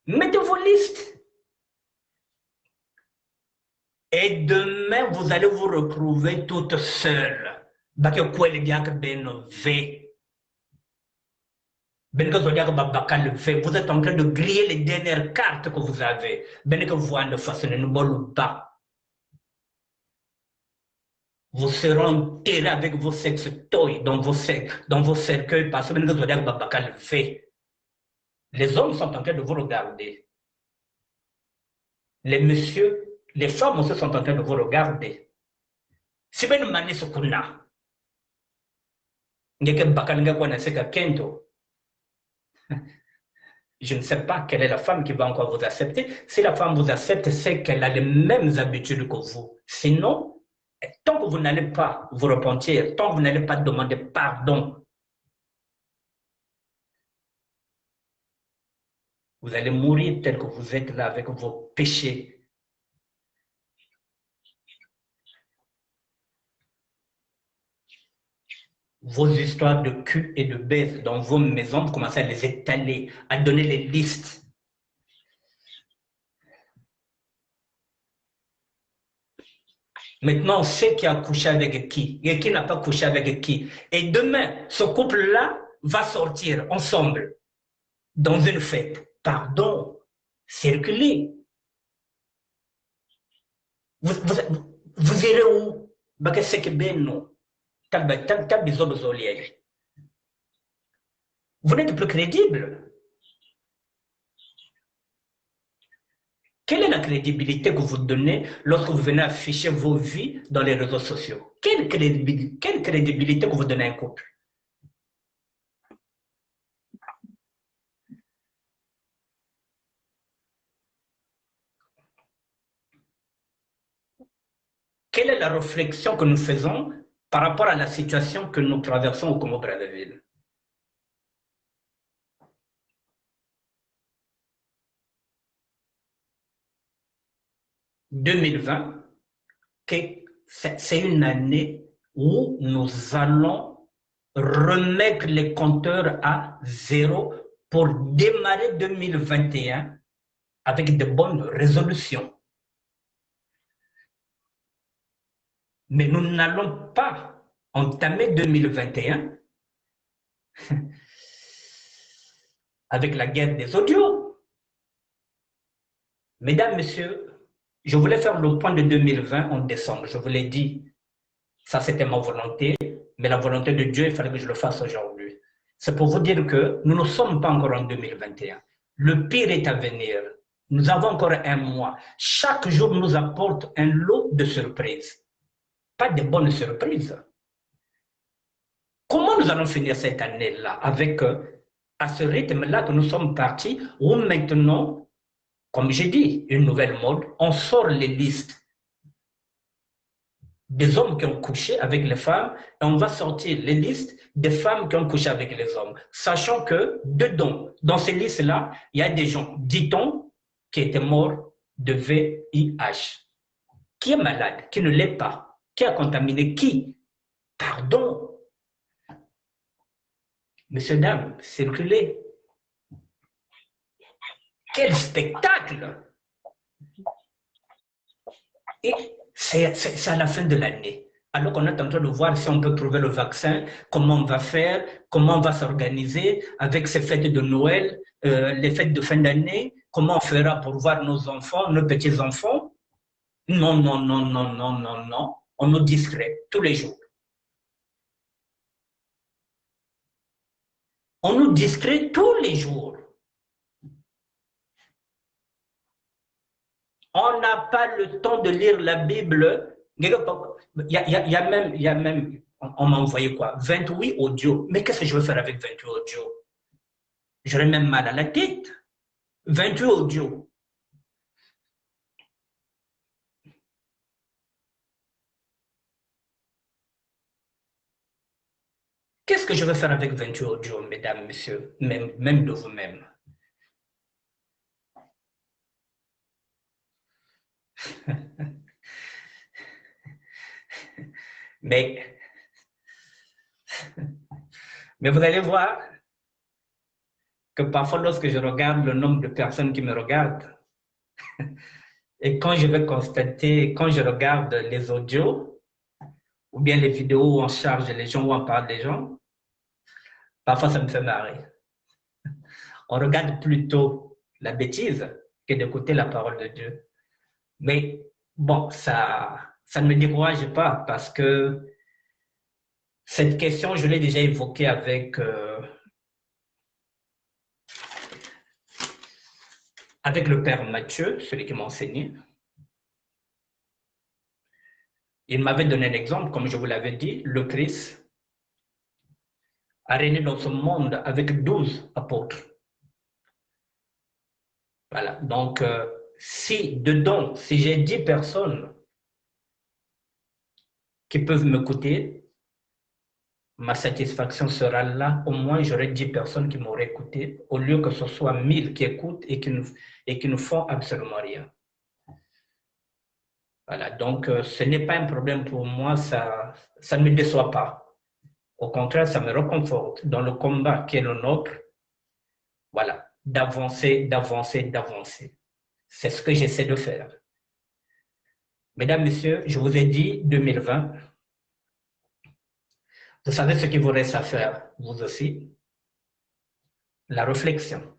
Mettez vos listes. Et demain, vous allez vous retrouver toutes seules. Vous êtes en train de griller les dernières cartes que vous avez. Vous serez enterrés avec vos sextoys dans vos cercueils parce que les hommes sont en train de vous regarder. Les messieurs, les femmes aussi sont en train de vous regarder. Si vous avez ce qu'on a, je ne sais pas quelle est la femme qui va encore vous accepter. Si la femme vous accepte, c'est qu'elle a les mêmes habitudes que vous. Sinon, tant que vous n'allez pas vous repentir, tant que vous n'allez pas demander pardon, vous allez mourir tel que vous êtes là avec vos péchés. Vos histoires de cul et de baisse dans vos maisons, vous commencez à les étaler, à donner les listes. Maintenant, on sait qui a couché avec qui et qui n'a pas couché avec qui. Et demain, ce couple-là va sortir ensemble dans une fête. Pardon, circuler. Vous irez où? Vous n'êtes plus crédible. Quelle est la crédibilité que vous donnez lorsque vous venez afficher vos vies dans les réseaux sociaux? Quelle crédibilité que vous donnez à un couple? Quelle est la réflexion que nous faisons par rapport à la situation que nous traversons au Congo-Brazzaville? « 2020, c'est une année où nous allons remettre les compteurs à zéro pour démarrer 2021 avec de bonnes résolutions. Mais nous n'allons pas entamer 2021 avec la guerre des audios. Mesdames, Messieurs, je voulais faire le point de 2020 en décembre. Je vous l'ai dit, ça c'était ma volonté, mais la volonté de Dieu, il fallait que je le fasse aujourd'hui. C'est pour vous dire que nous ne sommes pas encore en 2021. Le pire est à venir. Nous avons encore un mois. Chaque jour nous apporte un lot de surprises. Pas de bonnes surprises. Comment nous allons finir cette année-là avec, à ce rythme-là que nous sommes partis, où maintenant, comme j'ai dit, une nouvelle mode, on sort les listes des hommes qui ont couché avec les femmes et on va sortir les listes des femmes qui ont couché avec les hommes, sachant que dedans, dans ces listes-là, il y a des gens, dit-on, qui étaient morts de VIH. Qui est malade, qui ne l'est pas, qui a contaminé qui? Pardon. Messieurs, dames, circulez. Quel spectacle! Et c'est à la fin de l'année. Alors qu'on est en train de voir si on peut trouver le vaccin, comment on va faire, comment on va s'organiser avec ces fêtes de Noël, les fêtes de fin d'année, comment on fera pour voir nos enfants, nos petits-enfants. Non, non, non, non, non, non, non. On nous distrait tous les jours. On nous distrait tous les jours. On n'a pas le temps de lire la Bible. Il y a même, on m'a envoyé quoi? 28 audios. Mais qu'est-ce que je veux faire avec 28 audios? J'aurais même mal à la tête. 28 audios. Qu'est-ce que je veux faire avec 28 audios, mesdames, messieurs, même de vous-même? mais, mais vous allez voir que parfois, lorsque je regarde le nombre de personnes qui me regardent, et quand je vais constater, quand je regarde les audios, ou bien les vidéos où on charge les gens, où on parle des gens, parfois ça me fait marrer. On regarde plutôt la bêtise que d'écouter la parole de Dieu. Mais bon, ça ne me décourage pas parce que cette question, je l'ai déjà évoquée avec le père Mathieu, celui qui m'a enseigné. Il m'avait donné un exemple, comme je vous l'avais dit, le Christ a régné dans ce monde avec 12 apôtres. Voilà, donc si dedans, si j'ai 10 personnes qui peuvent m'écouter, ma satisfaction sera là. Au moins, j'aurai 10 personnes qui m'auraient écouté, au lieu que ce soit 1000 qui écoutent et qui ne font absolument rien. Voilà, donc ce n'est pas un problème pour moi, ça ne me déçoit pas. Au contraire, ça me réconforte dans le combat qui est le nôtre. Voilà, d'avancer, d'avancer, d'avancer. C'est ce que j'essaie de faire. Mesdames, Messieurs, je vous ai dit 2020. Vous savez ce qu'il vous reste à faire, vous aussi? La réflexion.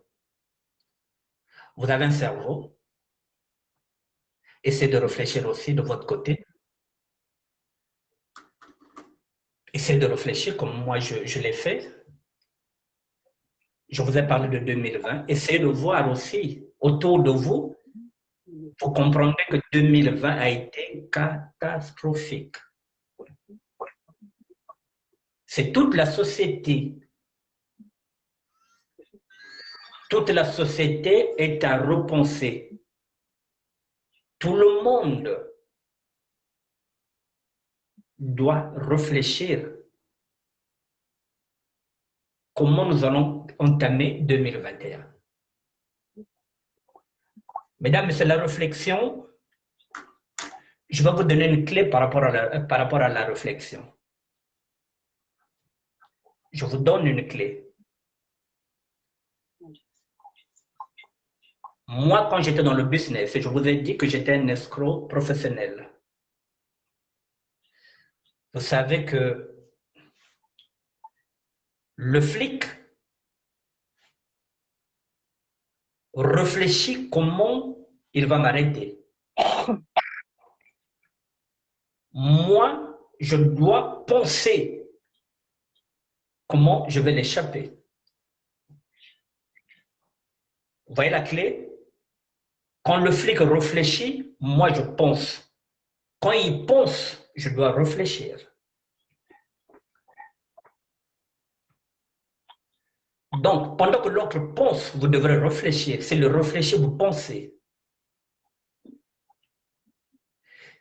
Vous avez un cerveau. Essayez de réfléchir aussi de votre côté. Essayez de réfléchir comme moi je l'ai fait. Je vous ai parlé de 2020. Essayez de voir aussi autour de vous. Vous comprendrez que 2020 a été catastrophique. C'est toute la société. Toute la société est à repenser. Tout le monde doit réfléchir comment nous allons entamer 2021. Mesdames, c'est la réflexion. Je vais vous donner une clé par rapport à la réflexion. Je vous donne une clé. Moi, quand j'étais dans le business, je vous ai dit que j'étais un escroc professionnel. Vous savez que le flic réfléchit comment il va m'arrêter. Moi, je dois penser Comment je vais l'échapper? Vous voyez la clé? Quand le flic réfléchit, moi je pense. Quand il pense, je dois réfléchir. Donc, pendant que l'autre pense, vous devrez réfléchir. C'est le réfléchir, vous pensez.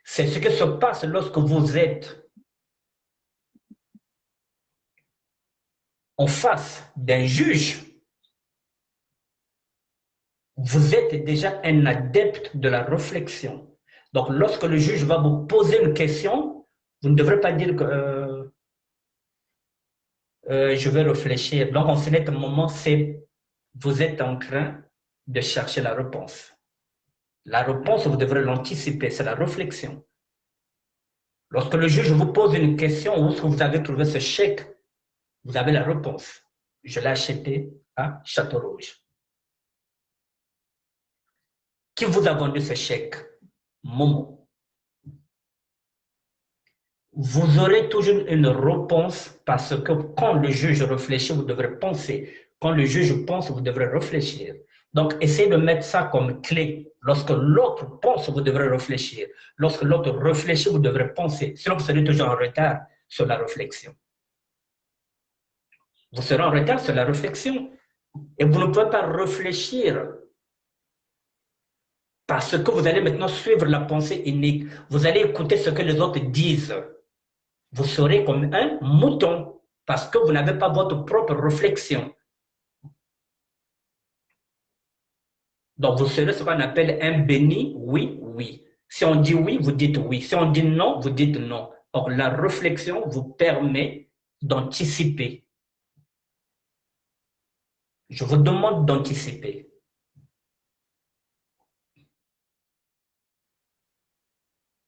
C'est ce qui se passe lorsque vous êtes en face d'un juge. Vous êtes déjà un adepte de la réflexion. Donc, lorsque le juge va vous poser une question, vous ne devrez pas dire que je vais réfléchir. Donc, en ce moment, vous êtes en train de chercher la réponse. La réponse, vous devrez l'anticiper, c'est la réflexion. Lorsque le juge vous pose une question, où est-ce que vous avez trouvé ce chèque, vous avez la réponse. Je l'ai acheté à Château-Rouge. Qui vous a vendu ce chèque? Momo. Vous aurez toujours une réponse parce que quand le juge réfléchit, vous devrez penser. Quand le juge pense, vous devrez réfléchir. Donc, essayez de mettre ça comme clé. Lorsque l'autre pense, vous devrez réfléchir. Lorsque l'autre réfléchit, vous devrez penser. Sinon, vous serez toujours en retard sur la réflexion. Vous serez en retard sur la réflexion. Et vous ne pouvez pas réfléchir parce que vous allez maintenant suivre la pensée unique. Vous allez écouter ce que les autres disent. Vous serez comme un mouton parce que vous n'avez pas votre propre réflexion. Donc, vous serez ce qu'on appelle un béni, oui, oui. Si on dit oui, vous dites oui. Si on dit non, vous dites non. Or, la réflexion vous permet d'anticiper. Je vous demande d'anticiper.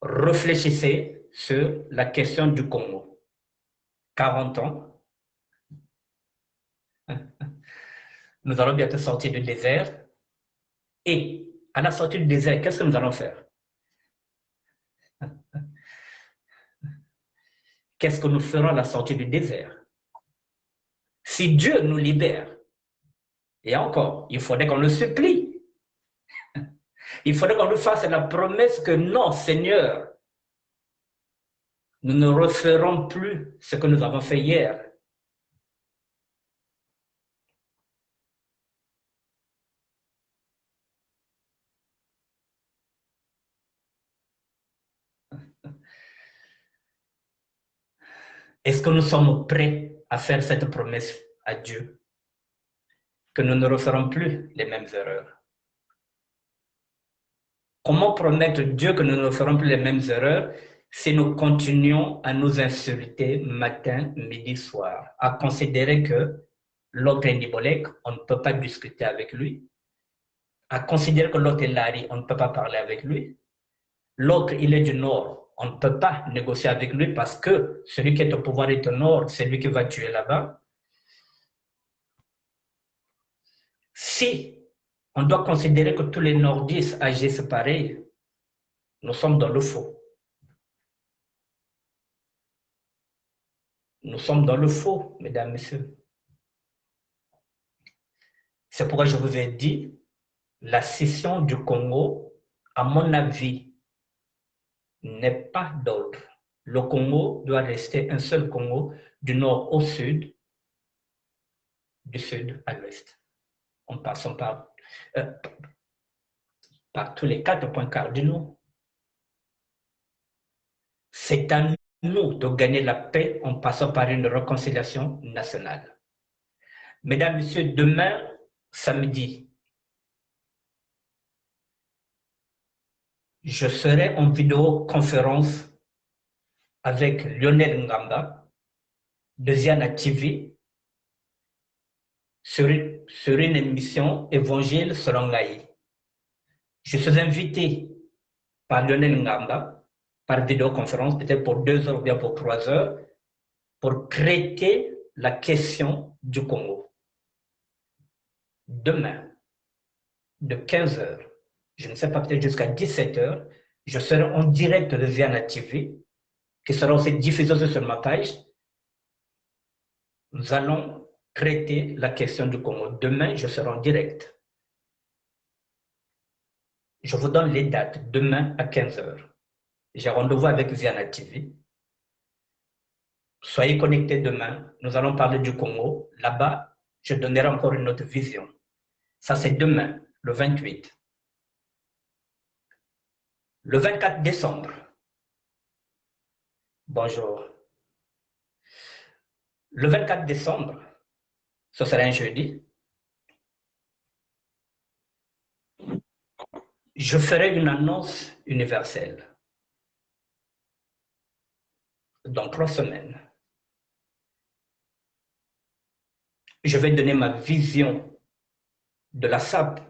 Réfléchissez sur la question du Congo. 40 ans, nous allons bientôt sortir du désert. Et à la sortie du désert, qu'est-ce que nous allons faire? Qu'est-ce que nous ferons à la sortie du désert? Si Dieu nous libère, et encore, il faudrait qu'on le supplie. Il faudrait qu'on lui fasse la promesse que non, Seigneur, nous ne referons plus ce que nous avons fait hier. Est-ce que nous sommes prêts à faire cette promesse à Dieu? Que nous ne referons plus les mêmes erreurs. Comment promettre Dieu que nous ne ferons plus les mêmes erreurs si nous continuons à nous insulter matin, midi, soir, à considérer que l'autre est Nibolek, on ne peut pas discuter avec lui, à considérer que l'autre est Larry, on ne peut pas parler avec lui, l'autre il est du Nord, on ne peut pas négocier avec lui parce que celui qui est au pouvoir est au Nord, c'est lui qui va tuer là-bas. Si on doit considérer que tous les nordistes agissent pareil, nous sommes dans le faux. Nous sommes dans le faux, mesdames, messieurs. C'est pourquoi je vous ai dit, la scission du Congo, à mon avis, n'est pas d'ordre. Le Congo doit rester un seul Congo, du nord au sud, du sud à l'ouest, en passant par tous les 4 points cardinaux. C'est à nous de gagner la paix en passant par une réconciliation nationale. Mesdames, Messieurs, demain, samedi, je serai en vidéoconférence avec Lionel Ngamba de Ziana TV sur une émission Évangile selon Laï. Je suis invité par Lionel Ngamba par vidéoconférence, peut-être pour 2 heures ou bien pour 3 heures, pour traiter la question du Congo. Demain, de 15 heures, je ne sais pas, peut-être jusqu'à 17 heures, je serai en direct de Ziana TV, qui sera aussi diffusée sur ma page. Nous allons traiter la question du Congo. Demain, je serai en direct. Je vous donne les dates. Demain à 15 heures. J'ai rendez-vous avec Ziana TV. Soyez connectés demain. Nous allons parler du Congo. Là-bas, je donnerai encore une autre vision. Ça, c'est demain, le 28. Le 24 décembre. Bonjour. Le 24 décembre, ce sera un jeudi. Je ferai une annonce universelle. Dans 3 semaines, je vais donner ma vision de la SAP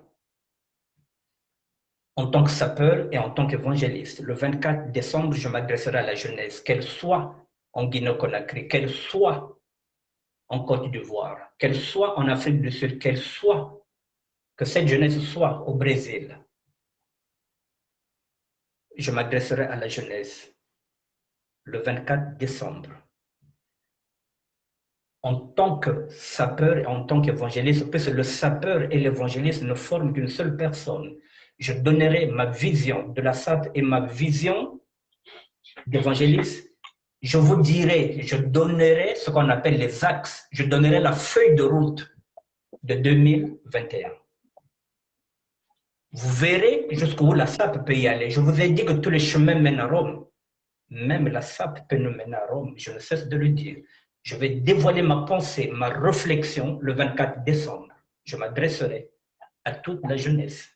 en tant que sapeur et en tant qu'évangéliste. Le 24 décembre, je m'adresserai à la jeunesse, qu'elle soit en Guinée-Conakry, qu'elle soit en Côte d'Ivoire, qu'elle soit en Afrique du Sud, qu'elle soit, que cette jeunesse soit au Brésil. Je m'adresserai à la jeunesse le 24 décembre. En tant que sapeur et en tant qu'évangéliste, puisque le sapeur et l'évangéliste ne forment qu'une seule personne. Je donnerai ma vision de la SAP et ma vision d'évangéliste. Je vous dirai, je donnerai ce qu'on appelle les axes, je donnerai la feuille de route de 2021. Vous verrez jusqu'où la SAP peut y aller. Je vous ai dit que tous les chemins mènent à Rome. Même la SAP peut nous mener à Rome, je ne cesse de le dire. Je vais dévoiler ma pensée, ma réflexion le 24 décembre. Je m'adresserai à toute la jeunesse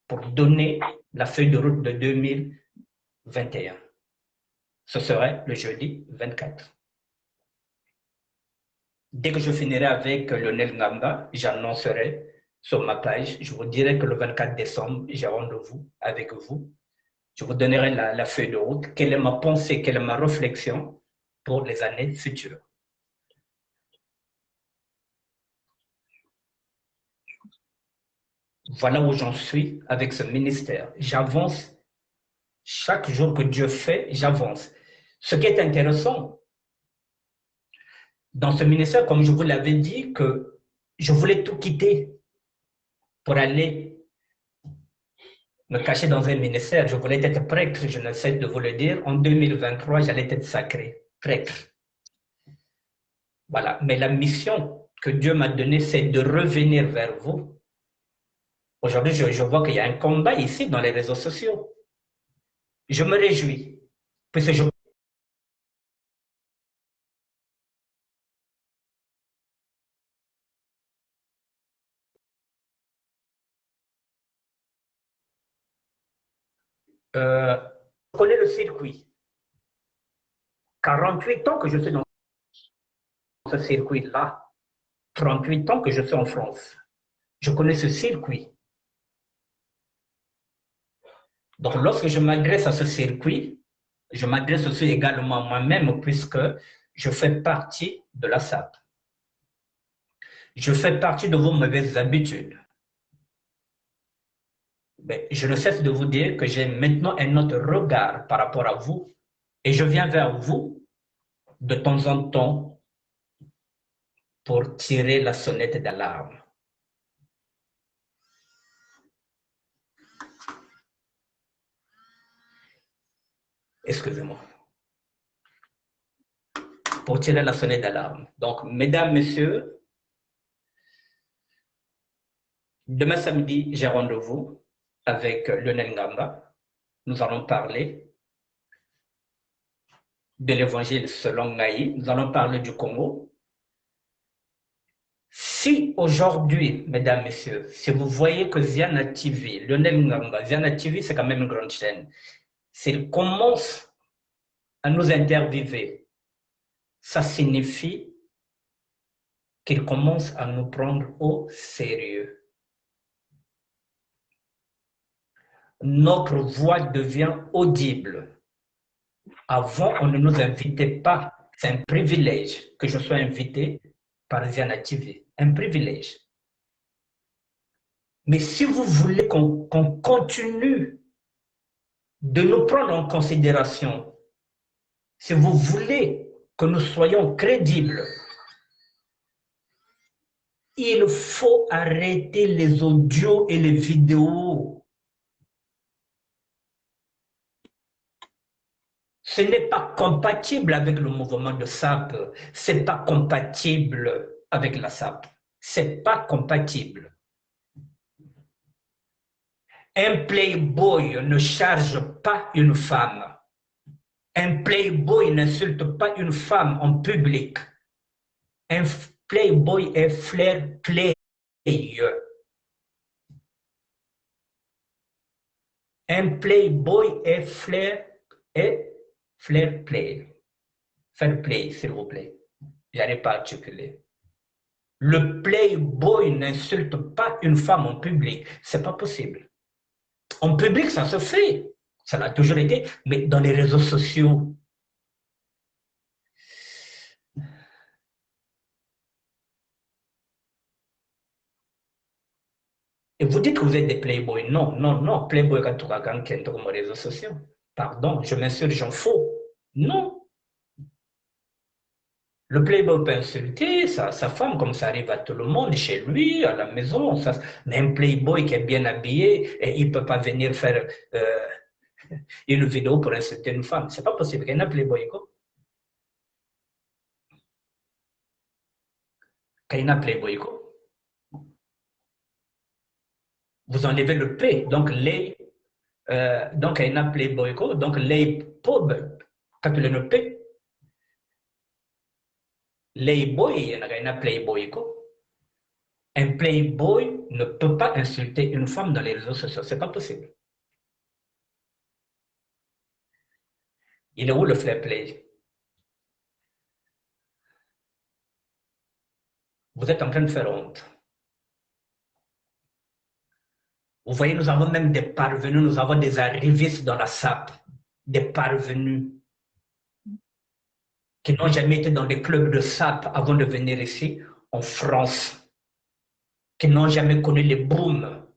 pour donner la feuille de route de 2021. Ce serait le jeudi 24. Dès que je finirai avec Lionel Ngamba, j'annoncerai sur ma page, je vous dirai que le 24 décembre, j'ai rendez-vous avec vous. Je vous donnerai la feuille de route, quelle est ma pensée, quelle est ma réflexion pour les années futures. Voilà où j'en suis avec ce ministère. J'avance. Chaque jour que Dieu fait, j'avance. Ce qui est intéressant dans ce ministère, comme je vous l'avais dit, que je voulais tout quitter pour aller me cacher dans un ministère. Je voulais être prêtre, je ne cesse de vous le dire. En 2023, j'allais être sacré, prêtre. Voilà. Mais la mission que Dieu m'a donnée, c'est de revenir vers vous. Aujourd'hui, je vois qu'il y a un combat ici dans les réseaux sociaux. Je me réjouis, puisque je connais le circuit. 48 ans que je suis dans ce circuit-là. 38 ans que je suis en France. Je connais ce circuit. Donc, lorsque je m'adresse à ce circuit, je m'adresse aussi également à moi-même puisque je fais partie de la SAP. Je fais partie de vos mauvaises habitudes. Mais je ne cesse de vous dire que j'ai maintenant un autre regard par rapport à vous et je viens vers vous de temps en temps pour tirer la sonnette d'alarme. Excusez-moi. Pour tirer la sonnette d'alarme. Donc, mesdames, messieurs, demain samedi, j'ai rendez-vous avec Lionel Ngamba. Nous allons parler de l'évangile selon Naï. Nous allons parler du Congo. Si aujourd'hui, mesdames, messieurs, si vous voyez que Ziana TV, Lionel Ngamba, Ziana TV, c'est quand même une grande chaîne. S'il commence à nous interviewer, ça signifie qu'il commence à nous prendre au sérieux. Notre voix devient audible. Avant, on ne nous invitait pas. C'est un privilège que je sois invité par Ziana TV. Un privilège. Mais si vous voulez qu'on continue de nous prendre en considération, si vous voulez que nous soyons crédibles, il faut arrêter les audios et les vidéos. Ce n'est pas compatible avec le mouvement de SAP. Ce n'est pas compatible avec la SAP. Ce n'est pas compatible. Un playboy ne charge pas une femme. Un playboy n'insulte pas une femme en public. Un playboy est flair play. Un playboy est flair play. Fair play, s'il vous plaît. J'arrive pas à articuler. Le playboy n'insulte pas une femme en public. C'est pas possible. En public, ça se fait. Ça l'a toujours été. Mais dans les réseaux sociaux, et vous dites que vous êtes des playboys. Non, non, non. Playboy, quand tu regardes les réseaux sociaux. Pardon, je m'insulte, j'en faux. Non. Le playboy peut insulter sa femme, comme ça arrive à tout le monde, chez lui, à la maison. Ça, mais un playboy qui est bien habillé, et il ne peut pas venir faire une vidéo pour insulter une femme. C'est pas possible. Il y a un playboy, quoi. Quand il y a un playboy, quoi. Vous enlevez le P, donc les, donc il y a un playboy, quoi. Donc les pub, quand il y a le P, les boys, il y a un playboy, quoi. Un playboy ne peut pas insulter une femme dans les réseaux sociaux. C'est pas possible. Il est où le fair play? Vous êtes en train de faire honte. Vous voyez, nous avons même des parvenus, nous avons des arrivistes dans la SAP, des parvenus qui n'ont jamais été dans des clubs de SAP avant de venir ici, en France, qui n'ont jamais connu les booms,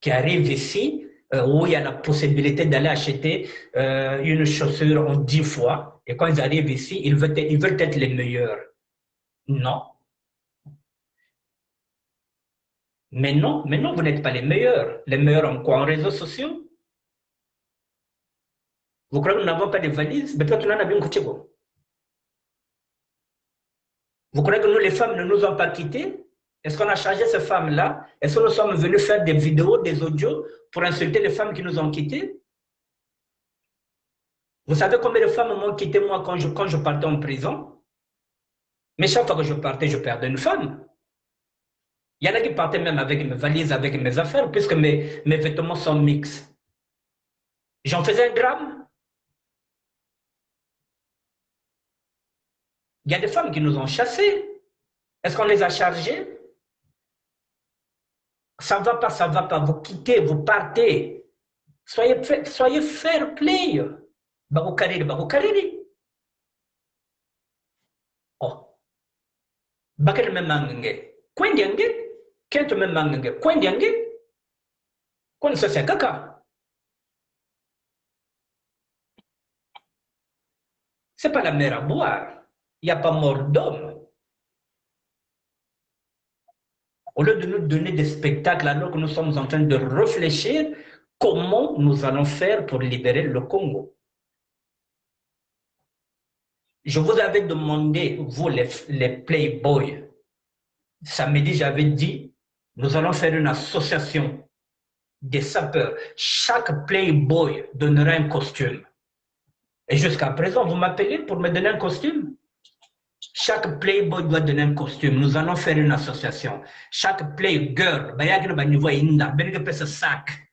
qui arrivent ici, où il y a la possibilité d'aller acheter une chaussure en 10 fois, et quand ils arrivent ici, ils veulent être les meilleurs. Non. Mais non, vous n'êtes pas les meilleurs. Les meilleurs en quoi? En réseaux sociaux? Vous croyez que nous n'avons pas de valises? Mais peut-être que nous en avons un. Vous croyez que nous, les femmes, ne nous ont pas quittés? Est-ce qu'on a chargé ces femmes-là? Est-ce que nous sommes venus faire des vidéos, des audios pour insulter les femmes qui nous ont quittés? Vous savez combien de femmes m'ont quitté, moi, quand je partais en prison? Mais chaque fois que je partais, je perdais une femme. Il y en a qui partaient même avec mes valises, avec mes affaires, puisque mes vêtements sont mixtes. J'en faisais un drame. Il y a des femmes qui nous ont chassés. Est-ce qu'on les a chargées? Ça ne va pas, ça ne va pas. Vous quittez, vous partez. Soyez fair play. Barukariri. Oh. Bakar memange. Kwendiange. Kent memange. Kwendiange. Kon ça c'est caca. C'est pas la mer à boire. Il n'y a pas mort d'homme. Au lieu de nous donner des spectacles alors que nous sommes en train de réfléchir comment nous allons faire pour libérer le Congo. Je vous avais demandé, vous les playboys, samedi j'avais dit, nous allons faire une association des sapeurs. Chaque playboy donnera un costume. Et jusqu'à présent, vous m'appelez pour me donner un costume? Chaque playboy doit donner un costume. Nous allons faire une association. Chaque playgirl, sac.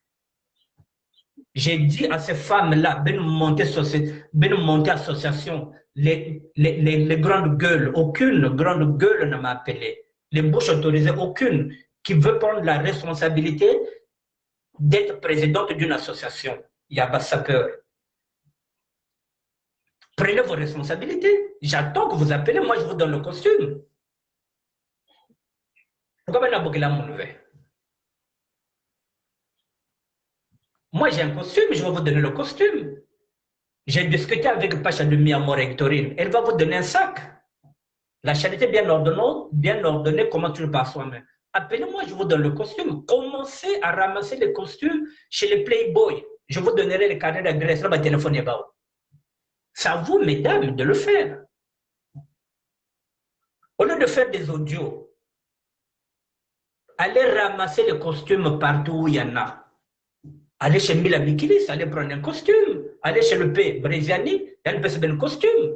J'ai dit à ces femmes-là, de monter association. Les grandes gueules, aucune grande gueule ne m'a appelé. Les bouches autorisées, aucune qui veut prendre la responsabilité d'être présidente d'une association. Yaba Sapeur. Prenez vos responsabilités. J'attends que vous appelez, moi je vous donne le costume. Pourquoi moi j'ai un costume, je vais vous donner le costume. J'ai discuté avec Pacha de Miamor Hectorine, elle va vous donner un sac. La charité bien ordonnée commence toujours par soi-même. Appelez-moi, je vous donne le costume. Commencez à ramasser les costumes chez les Playboys. Je vous donnerai les carnets d'adresse. Là, téléphone est bas. C'est à vous, mesdames, de le faire. Au lieu de faire des audios, allez ramasser les costumes partout où il y en a. Allez chez Mila Bikilis, allez prendre un costume. Allez chez le P. Bréziani, elle peut se mettre un costume.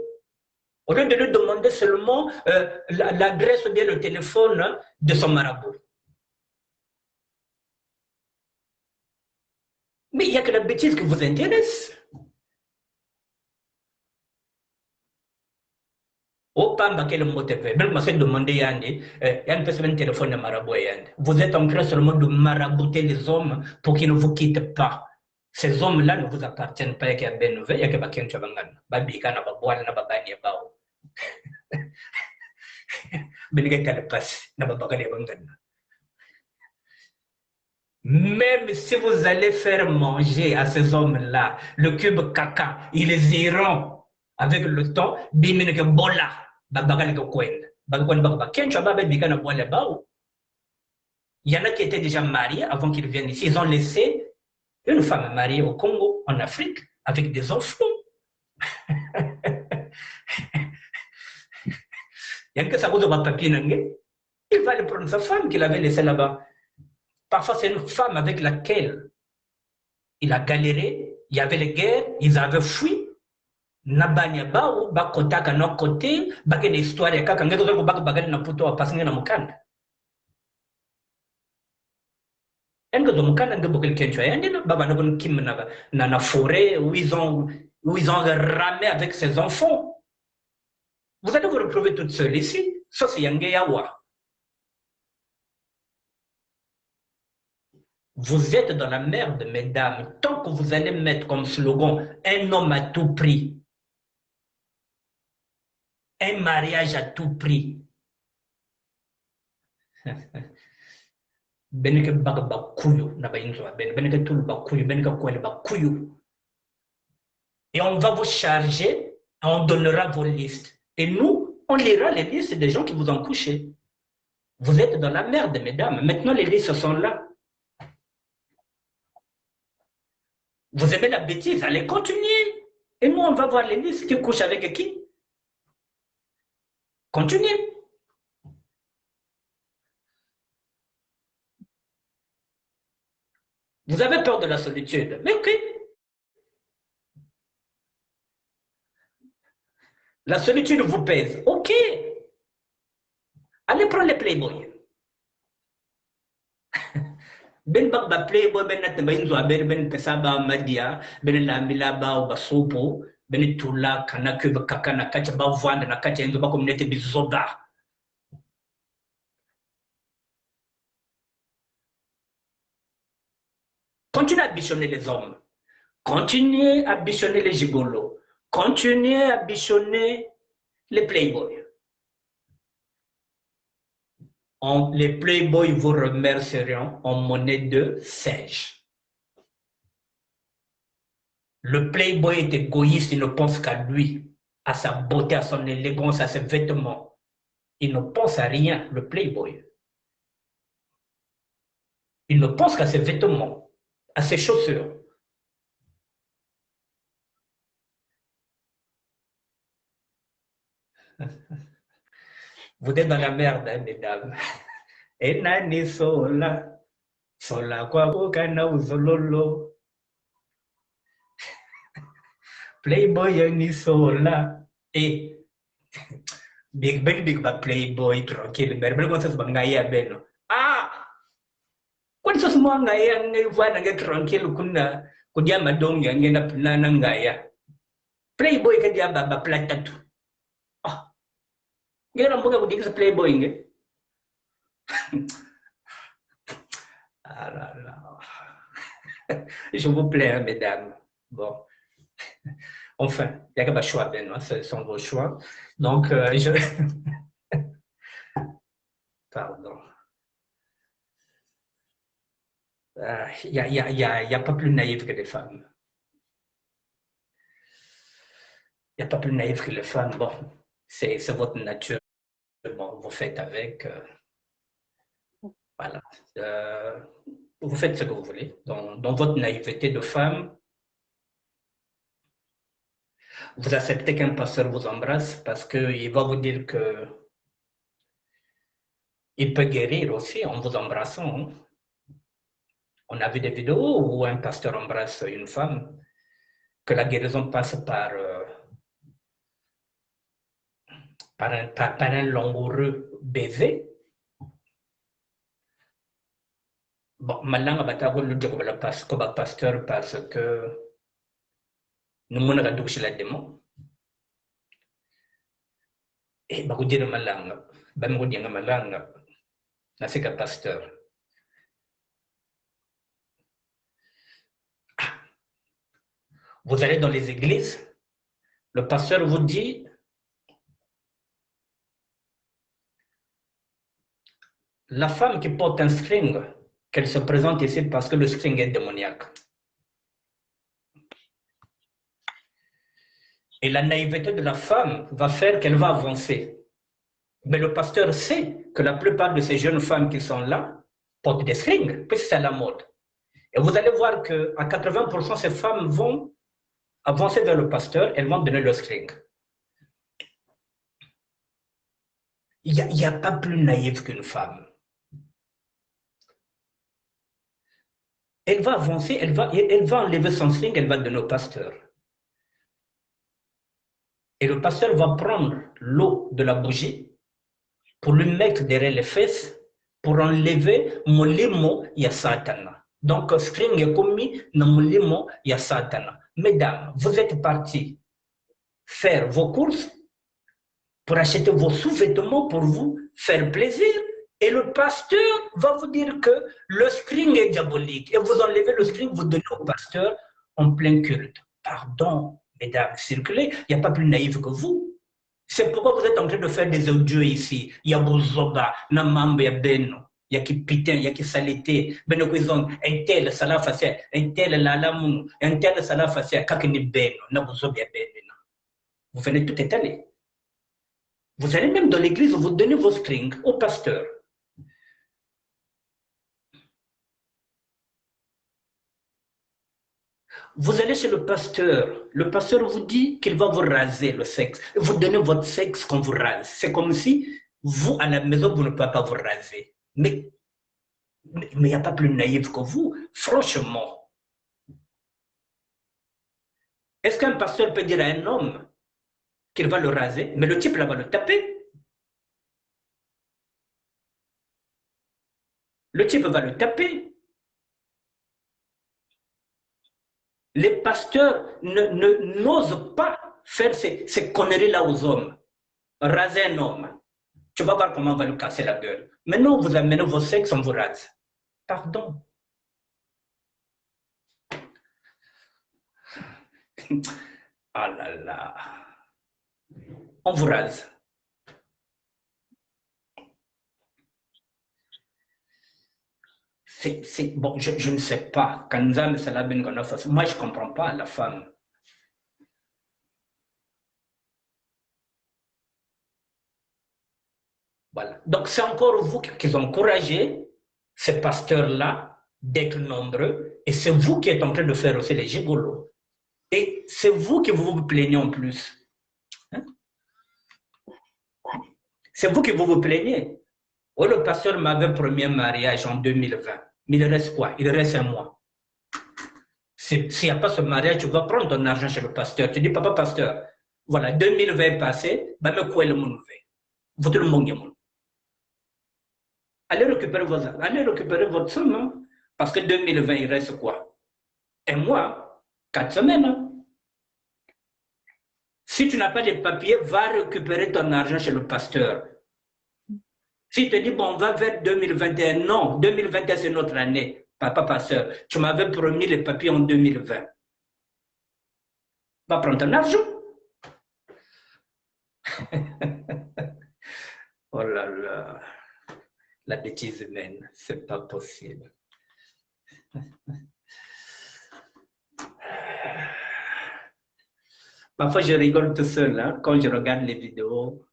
Au lieu de lui demander seulement l'adresse ou bien le téléphone de son marabout. Mais il n'y a que la bêtise qui vous intéresse. Au Pamba, quel mot te fait? Même si demander Yandi, Yann peut se mettre un téléphone de marabout Yandi. Vous êtes en train seulement de marabouter les hommes pour qu'ils ne vous quittent pas. Ces hommes-là ne vous appartiennent pas. Il y a Ben Nouvel, il y a Baken Chabangan. Babika na Babual na Babani Bao. Benigay Kalapas na Babagani Bangan. Même si vous allez faire manger à ces hommes-là le cube caca, ils iront avec le temps, biminike bola, babagalike kwen. Bagakwen bagaba. Kencho babe bigana bola bao. Il y en a qui étaient déjà mariés avant qu'ils viennent ici. Ils ont laissé une femme mariée au Congo, en Afrique, avec des enfants. Il y a que ça vous donne papier. Il va aller prendre sa femme qu'il avait laissée là-bas. Parfois, c'est une femme avec laquelle il a galéré. Il y avait les guerres, ils avaient fui. Nabanya bao bakotaka na côté bakene histoire ya kaka ngezo ko bakabagani na puto wa pasinga na mukanda engo do mukanda ngebo quelqu'un tu as baba na bon kim na forêt où ils ont ramé avec ses enfants. Vous allez vous retrouver toute seule ici. Ça c'est yangé yawa. Vous êtes dans la merde, mesdames, tant que vous allez mettre comme slogan un homme à tout prix. Un mariage à tout prix. Benike baga bakuyu na bayinzo benike tulu bakuyu benike kwele bakuyu. Et on va vous charger, on donnera vos listes. Et nous, on lira les listes des gens qui vous ont couché. Vous êtes dans la merde, mesdames. Maintenant, les listes sont là. Vous aimez la bêtise, allez continuer. Et nous, on va voir les listes qui couchent avec qui. Continuez. Vous avez peur de la solitude. Mais ok. La solitude vous pèse. Ok. Allez prendre les Playboys. Ben bak Playboy ben nat ben zo ben pesaba madia ben la milaba o basopo ben tula kana ke kaka na kacha ba vanda na kacha nzo ba communauté bizoba. Continuez à bichonner les hommes. Continuez à bichonner les gigolos. Continuez à bichonner les Playboys. Les Playboys vous remercieront en monnaie de singe. Le Playboy est égoïste, il ne pense qu'à lui, à sa beauté, à son élégance, à ses vêtements. Il ne pense à rien, le Playboy. Il ne pense qu'à ses vêtements, à ses chaussures. Vous êtes dans la merde, hein, mesdames. Et nani sola, sola kwa bokana uzololo. Playboy ni sola. Et big ba Playboy tranquille. Mais ben quand ça se bangaya beno. Ah, quand ça se mangaya ngai vana ngai tranquille kuna kudia madong yang ngena plana ngaya. Playboy kan dia ba platatu. Ah, ngena mboga kudia sa Playboy ngai. Ah là là. Je vous plaît, hein, mesdames. Bon. Enfin, il n'y a pas de choix, Ben, hein, ce sont vos choix. Donc, je... Pardon. Il n'y a pas plus naïf que les femmes. Il n'y a pas plus naïf que les femmes. Bon, c'est votre nature. bon, vous faites avec, voilà. Vous faites ce que vous voulez. Dans votre naïveté de femme, vous acceptez qu'un pasteur vous embrasse parce qu'il va vous dire que il peut guérir aussi en vous embrassant. Hein. On a vu des vidéos où un pasteur embrasse une femme, que la guérison passe par un langoureux baiser. Bon, maintenant, on va le dire comme pasteur parce que nous avons touché la démon. Et bah, vous dire malanga, bah, vous dire malanga, là, c'est qu'un pasteur. Vous allez dans les églises, le pasteur vous dit, la femme qui porte un string, qu'elle se présente ici parce que le string est démoniaque. Et la naïveté de la femme va faire qu'elle va avancer. Mais le pasteur sait que la plupart de ces jeunes femmes qui sont là portent des strings, puisque c'est la mode. Et vous allez voir qu'à 80%, ces femmes vont avancer vers le pasteur, elles vont donner le string. Il n'y a pas plus naïf qu'une femme. Elle va avancer, elle va enlever son string, elle va donner au pasteur. Et le pasteur va prendre l'eau de la bougie pour lui mettre derrière les fesses pour enlever molimo ya Satana. Donc, string est commis dans molimo ya Satana. Mesdames, vous êtes partis faire vos courses pour acheter vos sous-vêtements pour vous faire plaisir. Et le pasteur va vous dire que le string est diabolique. Et vous enlevez le string, vous donnez au pasteur en plein culte. Pardon, mesdames, circulez, il n'y a pas plus naïf que vous. C'est pourquoi vous êtes en train de faire des audios ici. Il y a Bozoba, Namambe, Beno, il y a qui pitin, il y a qui salité, Beno Kwizon, un tel sala facia, un tel lalamun, un tel sala facia, Kakini Beno, Nabozoba Beno. Vous venez tout étaler. Vous allez même dans l'église, vous donnez vos strings au pasteur. Vous allez chez le pasteur vous dit qu'il va vous raser le sexe. Vous donnez votre sexe qu'on vous rase. C'est comme si vous, à la maison, vous ne pouvez pas vous raser. Mais il n'y a pas plus naïf que vous, franchement. Est-ce qu'un pasteur peut dire à un homme qu'il va le raser, mais le type là va le taper? Le type va le taper. Les pasteurs n'osent pas faire ces conneries-là aux hommes. Raser un homme. Tu vas voir comment on va lui casser la gueule. Maintenant, vous amenez vos sexes, on vous rase. Pardon. Ah là là. On vous rase. Bon, je ne sais pas. Moi, je ne comprends pas la femme. Voilà. Donc, c'est encore vous qui encouragez ces pasteurs-là d'être nombreux, et c'est vous qui êtes en train de faire aussi les gigolos. Et c'est vous qui vous plaignez en plus. Hein? C'est vous qui vous plaignez. Oh, le pasteur m'avait promis un mariage en 2020. Mais il reste quoi? Il reste un mois. S'il n'y a pas ce mariage, tu vas prendre ton argent chez le pasteur. Tu dis, papa pasteur, voilà, 2020 est passé, bah, mais quoi est le monde? Vous le monde. Allez récupérer votre somme, hein, parce que 2020, il reste quoi? Un mois, 4 semaines. Hein. Si tu n'as pas de papiers, va récupérer ton argent chez le pasteur. Si tu te dis, bon, on va vers 2021, non, 2021, c'est notre année. Papa pasteur, tu m'avais promis les papiers en 2020. Va prendre ton argent. Oh là là, la bêtise humaine, c'est pas possible. Parfois, je rigole tout seul hein, quand je regarde les vidéos.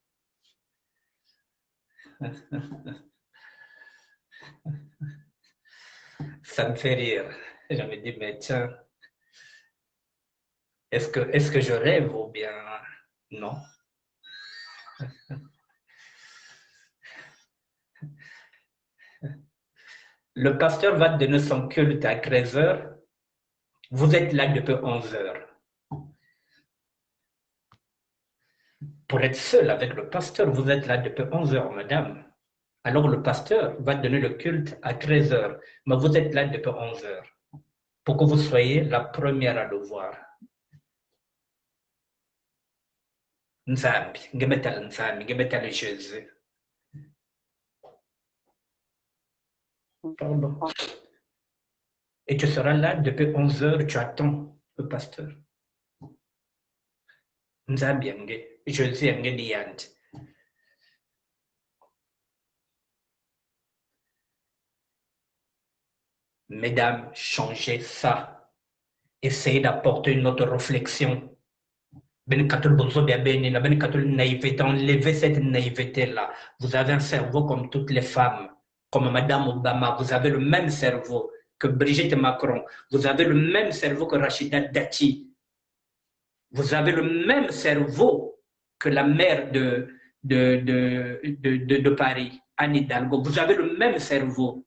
Ça me fait rire. Je me dis, mais tiens, est-ce que je rêve ou bien non? Le pasteur va donner son culte à 13 heures. Vous êtes là depuis 11 heures. Pour être seul avec le pasteur, vous êtes là depuis 11 heures, madame. Alors le pasteur va donner le culte à 13 heures, mais vous êtes là depuis 11 heures. Pour que vous soyez la première à le voir. Nzambi, ngemetala Jésus. Pardon. Et tu seras là depuis 11 heures, tu attends le pasteur. Nzambi Jésus nge. Mesdames, changez ça. Essayez d'apporter une autre réflexion. Naïveté, enlevez cette naïveté-là. Vous avez un cerveau comme toutes les femmes, comme Madame Obama. Vous avez le même cerveau que Brigitte Macron. Vous avez le même cerveau que Rachida Dati. Vous avez le même cerveau que la mère de Paris, Anne Hidalgo. Vous avez le même cerveau.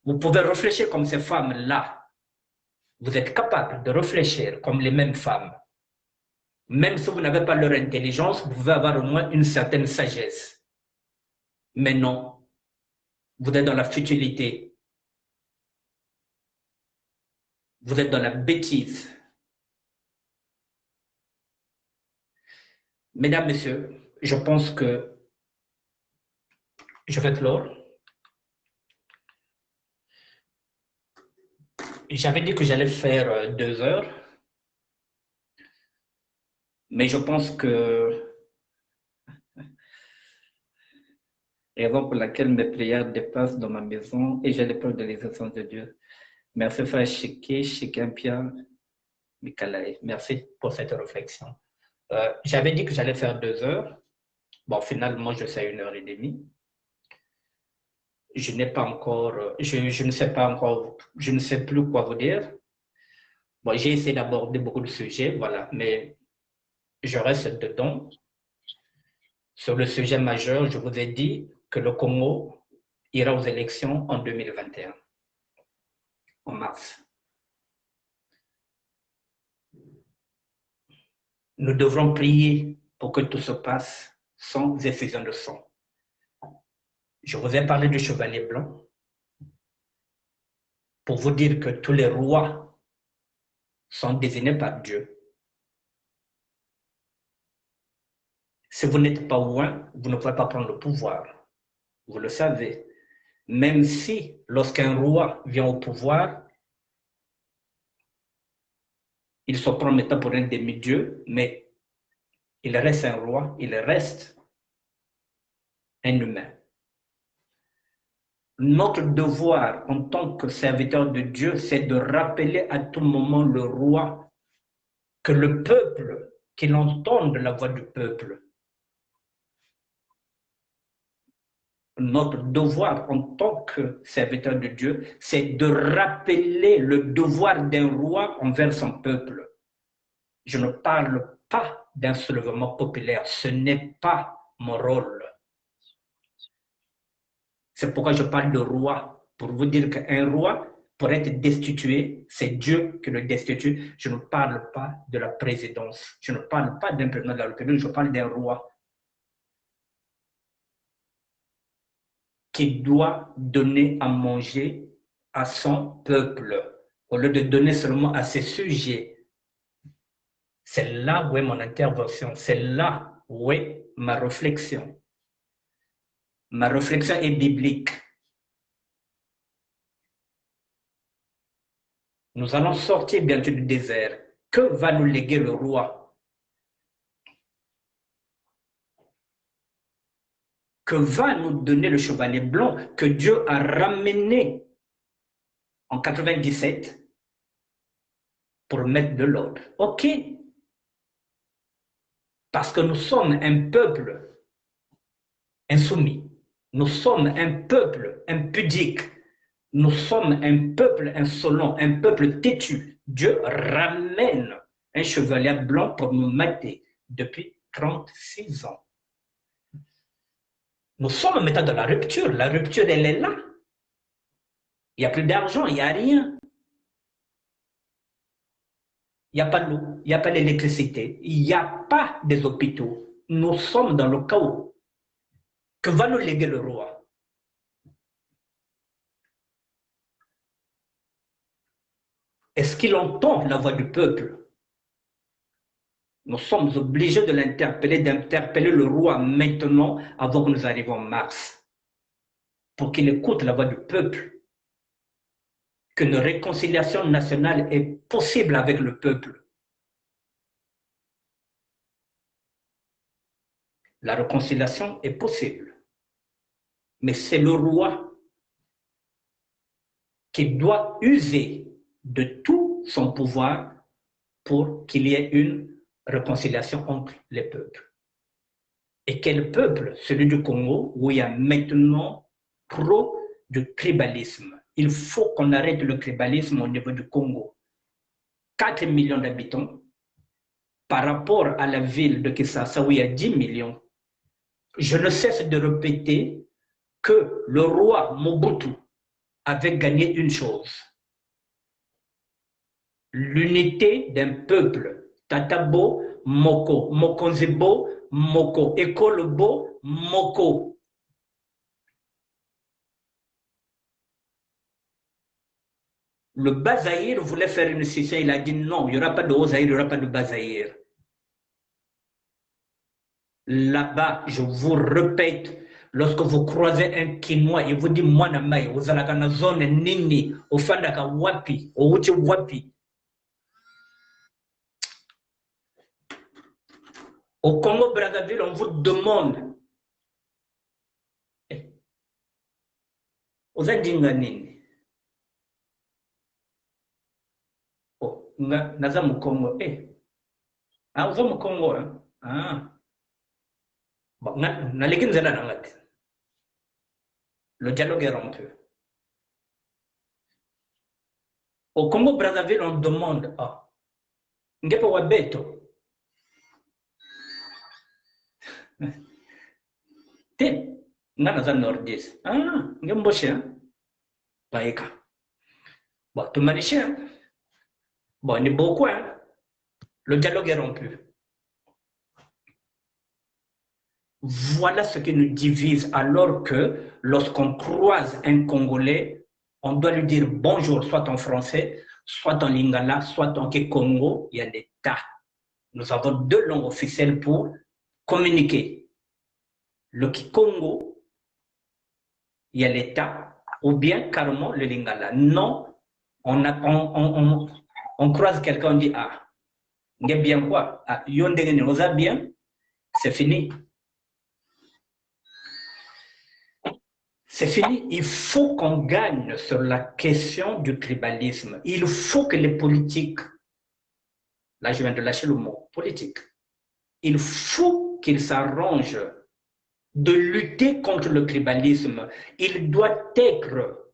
Vous pouvez réfléchir comme ces femmes-là. Vous êtes capable de réfléchir comme les mêmes femmes. Même si vous n'avez pas leur intelligence, vous pouvez avoir au moins une certaine sagesse. Mais non, vous êtes dans la futilité. Vous êtes dans la bêtise. Mesdames, Messieurs, je pense que je vais clore. J'avais dit que j'allais faire 2 heures, mais je pense que raison pour laquelle mes prières dépassent dans ma maison et j'ai l'épreuve de l'existence de Dieu. Merci frère Chikimpia, Mikalaï. Merci pour cette réflexion. J'avais dit que j'allais faire 2 heures. Bon, finalement, je sais 1h30. Je n'ai pas encore, je ne sais pas encore, je ne sais plus quoi vous dire. Bon, j'ai essayé d'aborder beaucoup de sujets, voilà, mais je reste dedans. Sur le sujet majeur, je vous ai dit que le Congo ira aux élections en 2021, en mars. Nous devrons prier pour que tout se passe sans effusion de sang. Je vous ai parlé du chevalier blanc pour vous dire que tous les rois sont désignés par Dieu. Si vous n'êtes pas loin, vous ne pouvez pas prendre le pouvoir. Vous le savez. Même si, lorsqu'un roi vient au pouvoir, il se prend maintenant pour un demi-dieu, mais il reste un roi, il reste un humain. Notre devoir en tant que serviteur de Dieu, c'est de rappeler à tout moment le roi que le peuple, qu'il entende la voix du peuple. Notre devoir en tant que serviteur de Dieu, c'est de rappeler le devoir d'un roi envers son peuple. Je ne parle pas d'un soulèvement populaire, ce n'est pas mon rôle. C'est pourquoi je parle de roi, pour vous dire qu'un roi, pour être destitué, c'est Dieu qui le destitue. Je ne parle pas de la présidence, je ne parle pas d'un président de la République, je parle d'un roi qui doit donner à manger à son peuple, au lieu de donner seulement à ses sujets. C'est là où est mon intervention, c'est là où est ma réflexion. Ma réflexion est biblique. Nous allons sortir bientôt du désert. Que va nous léguer le roi? Que va nous donner le chevalier blanc que Dieu a ramené en 97 pour mettre de l'ordre? Ok. Parce que nous sommes un peuple insoumis. Nous sommes un peuple impudique. Nous sommes un peuple insolent, un peuple têtu. Dieu ramène un chevalier blanc pour nous mater depuis 36 ans. Nous sommes maintenant dans la rupture. La rupture, elle est là. Il n'y a plus d'argent, il n'y a rien. Il n'y a pas d'eau, il n'y a pas d'électricité, il n'y a pas des hôpitaux. Nous sommes dans le chaos. Que va nous léguer le roi? Est-ce qu'il entend la voix du peuple? Nous sommes obligés de l'interpeller, d'interpeller le roi maintenant avant que nous arrivions en mars, pour qu'il écoute la voix du peuple, qu'une réconciliation nationale est possible avec le peuple. La réconciliation est possible, mais c'est le roi qui doit user de tout son pouvoir pour qu'il y ait une réconciliation entre les peuples. Et quel peuple? Celui du Congo, où il y a maintenant trop de tribalisme. Il faut qu'on arrête le tribalisme au niveau du Congo. 4 millions d'habitants par rapport à la ville de Kinshasa où il y a 10 millions. Je ne cesse de répéter que le roi Mobutu avait gagné une chose: l'unité d'un peuple. Tatabo Moko, Mokonzebo Moko, Ekolobo Moko. Le Bazaïr voulait faire une scission, il a dit non, il n'y aura pas de Haut-Zaïre, il n'y aura pas de Bazaïr. Là-bas, je vous répète, lorsque vous croisez un Kinois, il vous dit Mwana Mai, vous allez dans la zone Nini, au Fandaka Wapi, au Uchi Wapi. Au Congo-Brazzaville, on vous demande aux Indinga Nini. Oh, naza mu Congo. Ah, uza mu Congo, hein? Ah. Bon, naleki nzela na ngati. Le dialogue est rompu. Au Congo-Brazzaville, on demande, ah, ngepo wabeto. Te, nga naza nordiste. Ah, ngemboshe, hein? Baïka. Bon, tu maniché, hein? Bon, ni beaucoup, hein? Le dialogue est rompu. Voilà ce qui nous divise, alors que lorsqu'on croise un Congolais, on doit lui dire bonjour, soit en français, soit en lingala, soit en Congo, il y a des tas. Nous avons 2 langues officielles pour communiquer. Le Kikongo, il y a l'État, ou bien carrément le lingala. Non, on croise quelqu'un, on dit ah, on est bien quoi? Ah, bien, c'est fini. C'est fini. Il faut qu'on gagne sur la question du tribalisme. Il faut que les politiques, là je viens de lâcher le mot politique, il faut qu'ils s'arrangent de lutter contre le tribalisme. Il doit être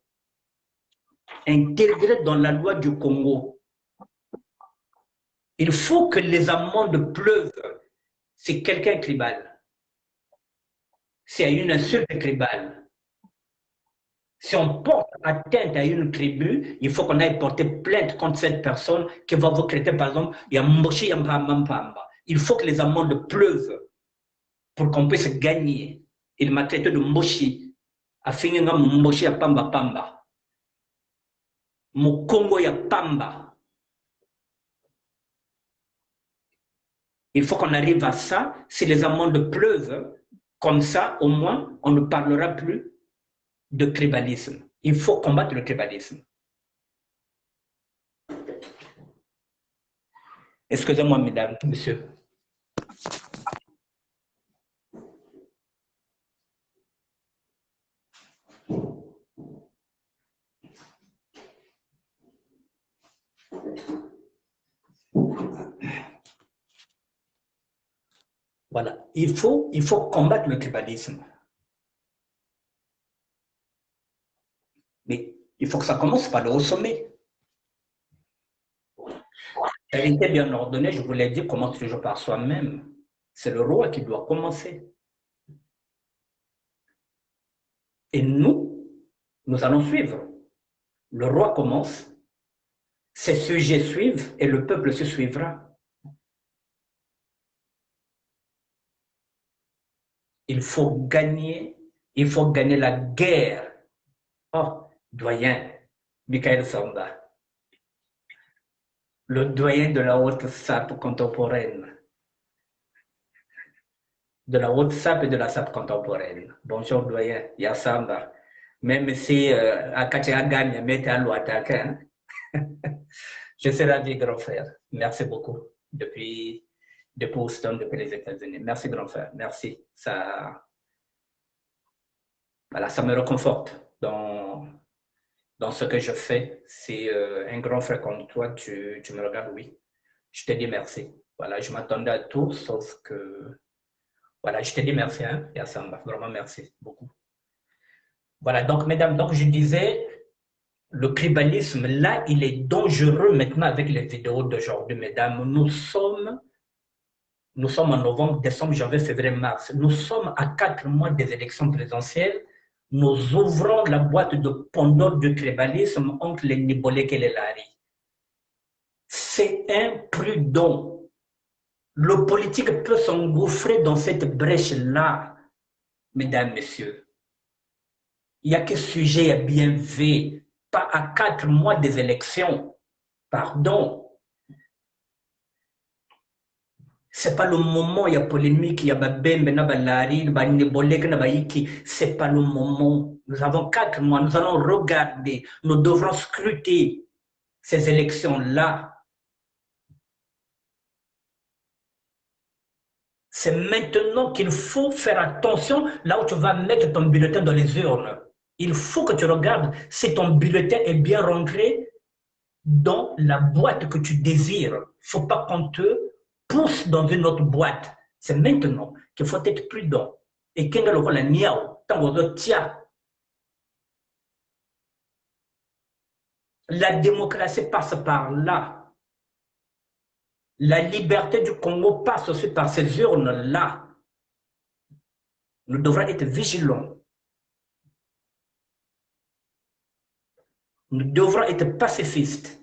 intégré dans la loi du Congo. Il faut que les amendes pleuvent si quelqu'un est tribal, s'il y a une insulte tribale. Si on porte atteinte à une tribu, il faut qu'on aille porter plainte contre cette personne qui va vous traiter, par exemple, il faut que les amendes pleuvent pour qu'on puisse gagner. Il m'a traité de Mboshi. A fini Mboshi à Pamba Pamba. Mon Congo ya Pamba. Il faut qu'on arrive à ça. Si les amendes pleuvent, comme ça, au moins, on ne parlera plus de tribalisme. Il faut combattre le tribalisme. Excusez-moi, mesdames, messieurs. Voilà, il faut combattre le tribalisme. Mais il faut que ça commence par le haut sommet. Elle était bien ordonnée, je vous l'ai dit, commence toujours par soi-même. C'est le roi qui doit commencer. Et nous allons suivre. Le roi commence, ses sujets suivent et le peuple se suivra. Il faut gagner, il faut gagner la guerre. Oh, doyen, Michael Samba, le doyen de la haute sape contemporaine, de la haute sape et de la sape contemporaine. Bonjour, doyen, Yassamba. Même si Akatia gagne, mettez à l'attaque. Hein? Je suis ravi, grand frère. Merci beaucoup depuis Houston, depuis les États-Unis. Merci, grand frère. Merci. Voilà, ça me réconforte dans ce que je fais. Si un grand frère comme toi, tu me regardes, oui. Je te dis merci. Voilà, je m'attendais à tout, sauf que. Voilà, je te dis merci, hein, Yassamba. Vraiment merci beaucoup. Voilà, donc, mesdames, donc je disais, le tribalisme, là, il est dangereux maintenant avec les vidéos d'aujourd'hui, mesdames. Nous sommes en novembre, décembre, janvier, février, mars. Nous sommes à 4 mois des élections présidentielles. Nous ouvrons la boîte de Pandore du tribalisme entre les Nibolek et les Lari. C'est imprudent. Le politique peut s'engouffrer dans cette brèche-là, mesdames, messieurs. Il n'y a que sujet à bien fait, pas à 4 mois des élections. Pardon. C'est pas le moment, il y a polémique, il y a babembe, c'est pas le moment. Nous avons 4 mois, nous allons regarder, nous devrons scruter ces élections-là. C'est maintenant qu'il faut faire attention là où tu vas mettre ton bulletin dans les urnes. Il faut que tu regardes si ton bulletin est bien rentré dans la boîte que tu désires. Il ne faut pas qu'on te pousse dans une autre boîte. C'est maintenant qu'il faut être prudent. Et quand on a niao, la démocratie passe par là. La liberté du Congo passe aussi par ces urnes-là. Nous devrons être vigilants. Nous devrons être pacifistes.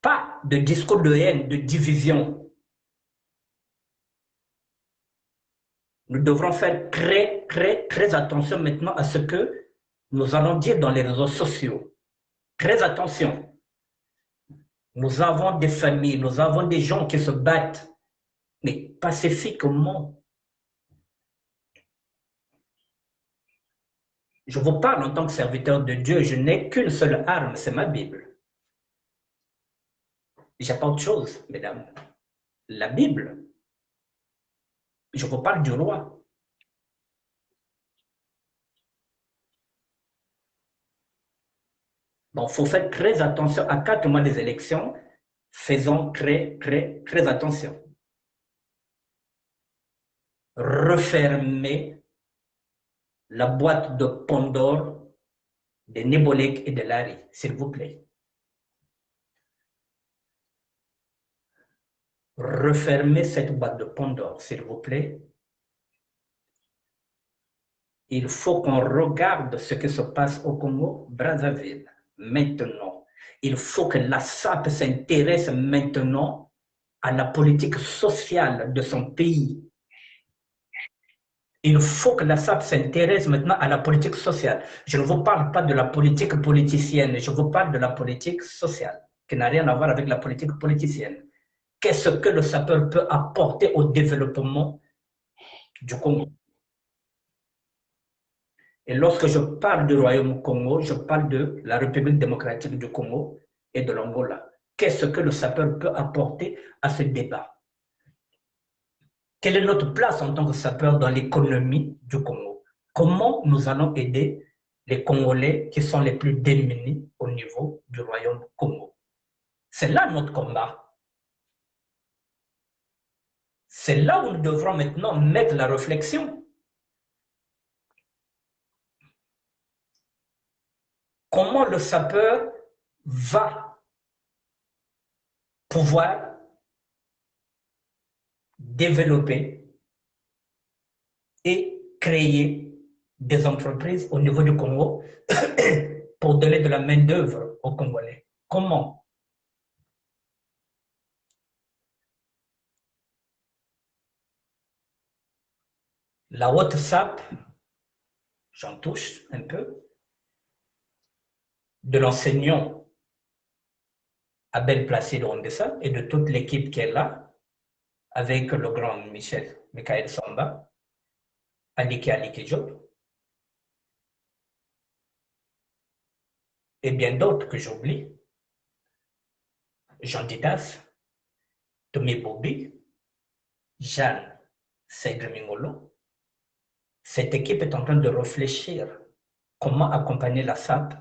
Pas de discours de haine, de division. Nous devrons faire très, très, très attention maintenant à ce que nous allons dire dans les réseaux sociaux. Très attention. Nous avons des familles, nous avons des gens qui se battent, mais pacifiquement. Je vous parle en tant que serviteur de Dieu, je n'ai qu'une seule arme, c'est ma Bible. J'ai pas autre chose, mesdames. La Bible. Je vous parle du roi. Bon, il faut faire très attention. À 4 mois des élections, faisons très, très, très attention. Refermer la boîte de Pandore de Nibolek et de Larry, s'il vous plaît. Refermez cette boîte de Pandore, s'il vous plaît. Il faut qu'on regarde ce qui se passe au Congo, Brazzaville, maintenant. Il faut que la SAP s'intéresse maintenant à la politique sociale de son pays. Il faut que la SAP s'intéresse maintenant à la politique sociale. Je ne vous parle pas de la politique politicienne, je vous parle de la politique sociale, qui n'a rien à voir avec la politique politicienne. Qu'est-ce que le sapeur peut apporter au développement du Congo? Et lorsque je parle du Royaume Congo, je parle de la République démocratique du Congo et de l'Angola. Qu'est-ce que le sapeur peut apporter à ce débat? Quelle est notre place en tant que sapeur dans l'économie du Congo? Comment nous allons aider les Congolais qui sont les plus démunis au niveau du Royaume Congo? C'est là notre combat. C'est là où nous devrons maintenant mettre la réflexion. comment le sapeur va pouvoir développer et créer des entreprises au niveau du Congo pour donner de la main-d'œuvre aux Congolais. Comment? La haute SAP, j'en touche un peu, de l'enseignant Abel Placide Rondessa et de toute l'équipe qui est là, avec le grand Michael Samba, Alike Alikejo, et bien d'autres que j'oublie, Jean Didas, Tomé Bobi, Jeanne Segremingolo. Cette équipe est en train de réfléchir comment accompagner la SAP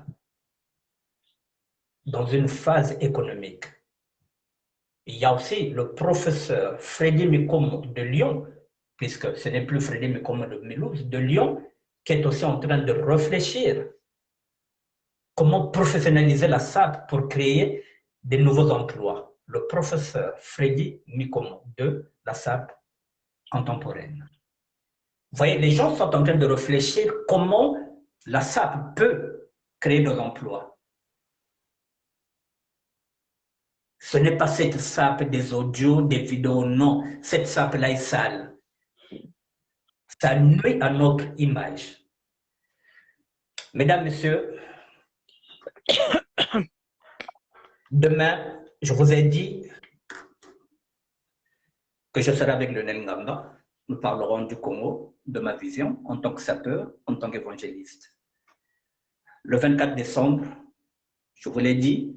dans une phase économique. Il y a aussi le professeur Freddy Mikomo de Lyon, puisque ce n'est plus Freddy Mikomo de Mulhouse, de Lyon, qui est aussi en train de réfléchir comment professionnaliser la SAP pour créer de nouveaux emplois. Le professeur Freddy Mikomo de la SAP contemporaine. Vous voyez, les gens sont en train de réfléchir comment la SAP peut créer des emplois. Ce n'est pas cette SAP des audios, des vidéos, non. Cette SAP-là est sale. Ça nuit à notre image. Mesdames, Messieurs, demain, je vous ai dit que je serai avec Lionel Ngamba. Nous parlerons du Congo, de ma vision en tant que sapeur, en tant qu'évangéliste. Le 24 décembre, je vous l'ai dit,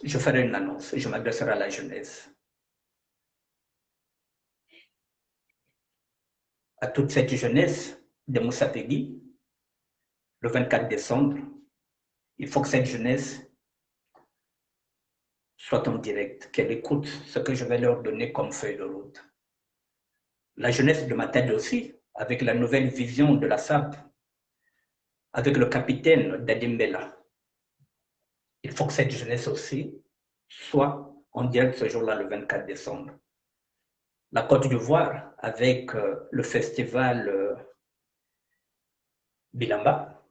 je ferai une annonce et je m'adresserai à la jeunesse. À toute cette jeunesse de Moussa Pegui, le 24 décembre, il faut que cette jeunesse soit en direct, qu'elle écoute ce que je vais leur donner comme feuille de route. La jeunesse de ma tête aussi, avec la nouvelle vision de la SAP, avec le capitaine Dadimbela. Il faut que cette jeunesse aussi soit en direct ce jour-là, le 24 décembre. La Côte d'Ivoire, avec le festival Bilamba,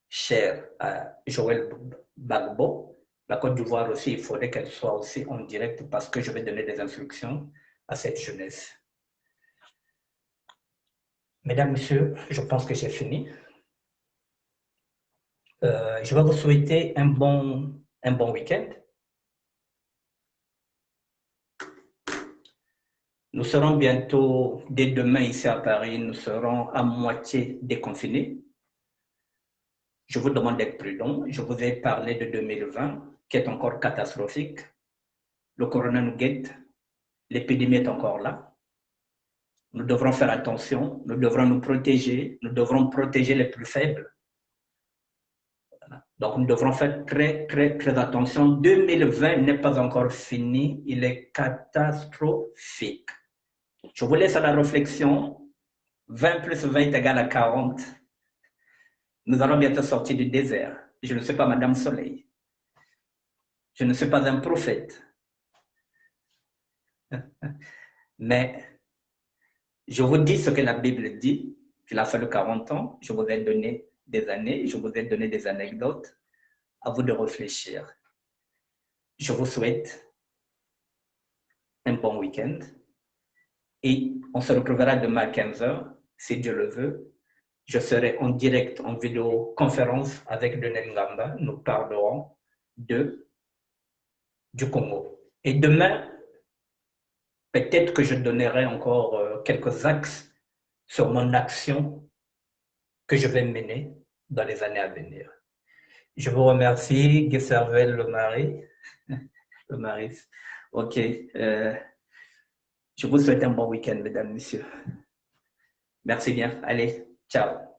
cher à Joël Bagbo. La Côte d'Ivoire aussi, il faudrait qu'elle soit aussi en direct parce que je vais donner des instructions à cette jeunesse. Mesdames, Messieurs, je pense que j'ai fini. Je vais vous souhaiter un bon week-end. Nous serons bientôt, dès demain ici à Paris, nous serons à moitié déconfinés. Je vous demande d'être prudent. Je vous ai parlé de 2020, qui est encore catastrophique. Le corona nous guette. L'épidémie est encore là. Nous devrons faire attention. Nous devrons nous protéger. Nous devrons protéger les plus faibles. Voilà. Donc, nous devrons faire très, très, très attention. 2020 n'est pas encore fini. Il est catastrophique. Je vous laisse à la réflexion. 20 plus 20 égale à 40. Nous allons bientôt sortir du désert. Je ne suis pas Madame Soleil. Je ne suis pas un prophète. Mais je vous dis ce que la Bible dit. Il a fallu 40 ans. Je vous ai donné des années. Je vous ai donné des anecdotes. À vous de réfléchir. Je vous souhaite un bon week-end. Et on se retrouvera demain à 15h, si Dieu le veut. Je serai en direct, en vidéoconférence avec Lionel Ngamba. Nous parlerons du Congo. Et demain, peut-être que je donnerai encore quelques axes sur mon action que je vais mener dans les années à venir. Je vous remercie, Guy Servel, le mari. Le mari. OK. Je vous souhaite un bon week-end, mesdames, messieurs. Merci bien. Allez, ciao.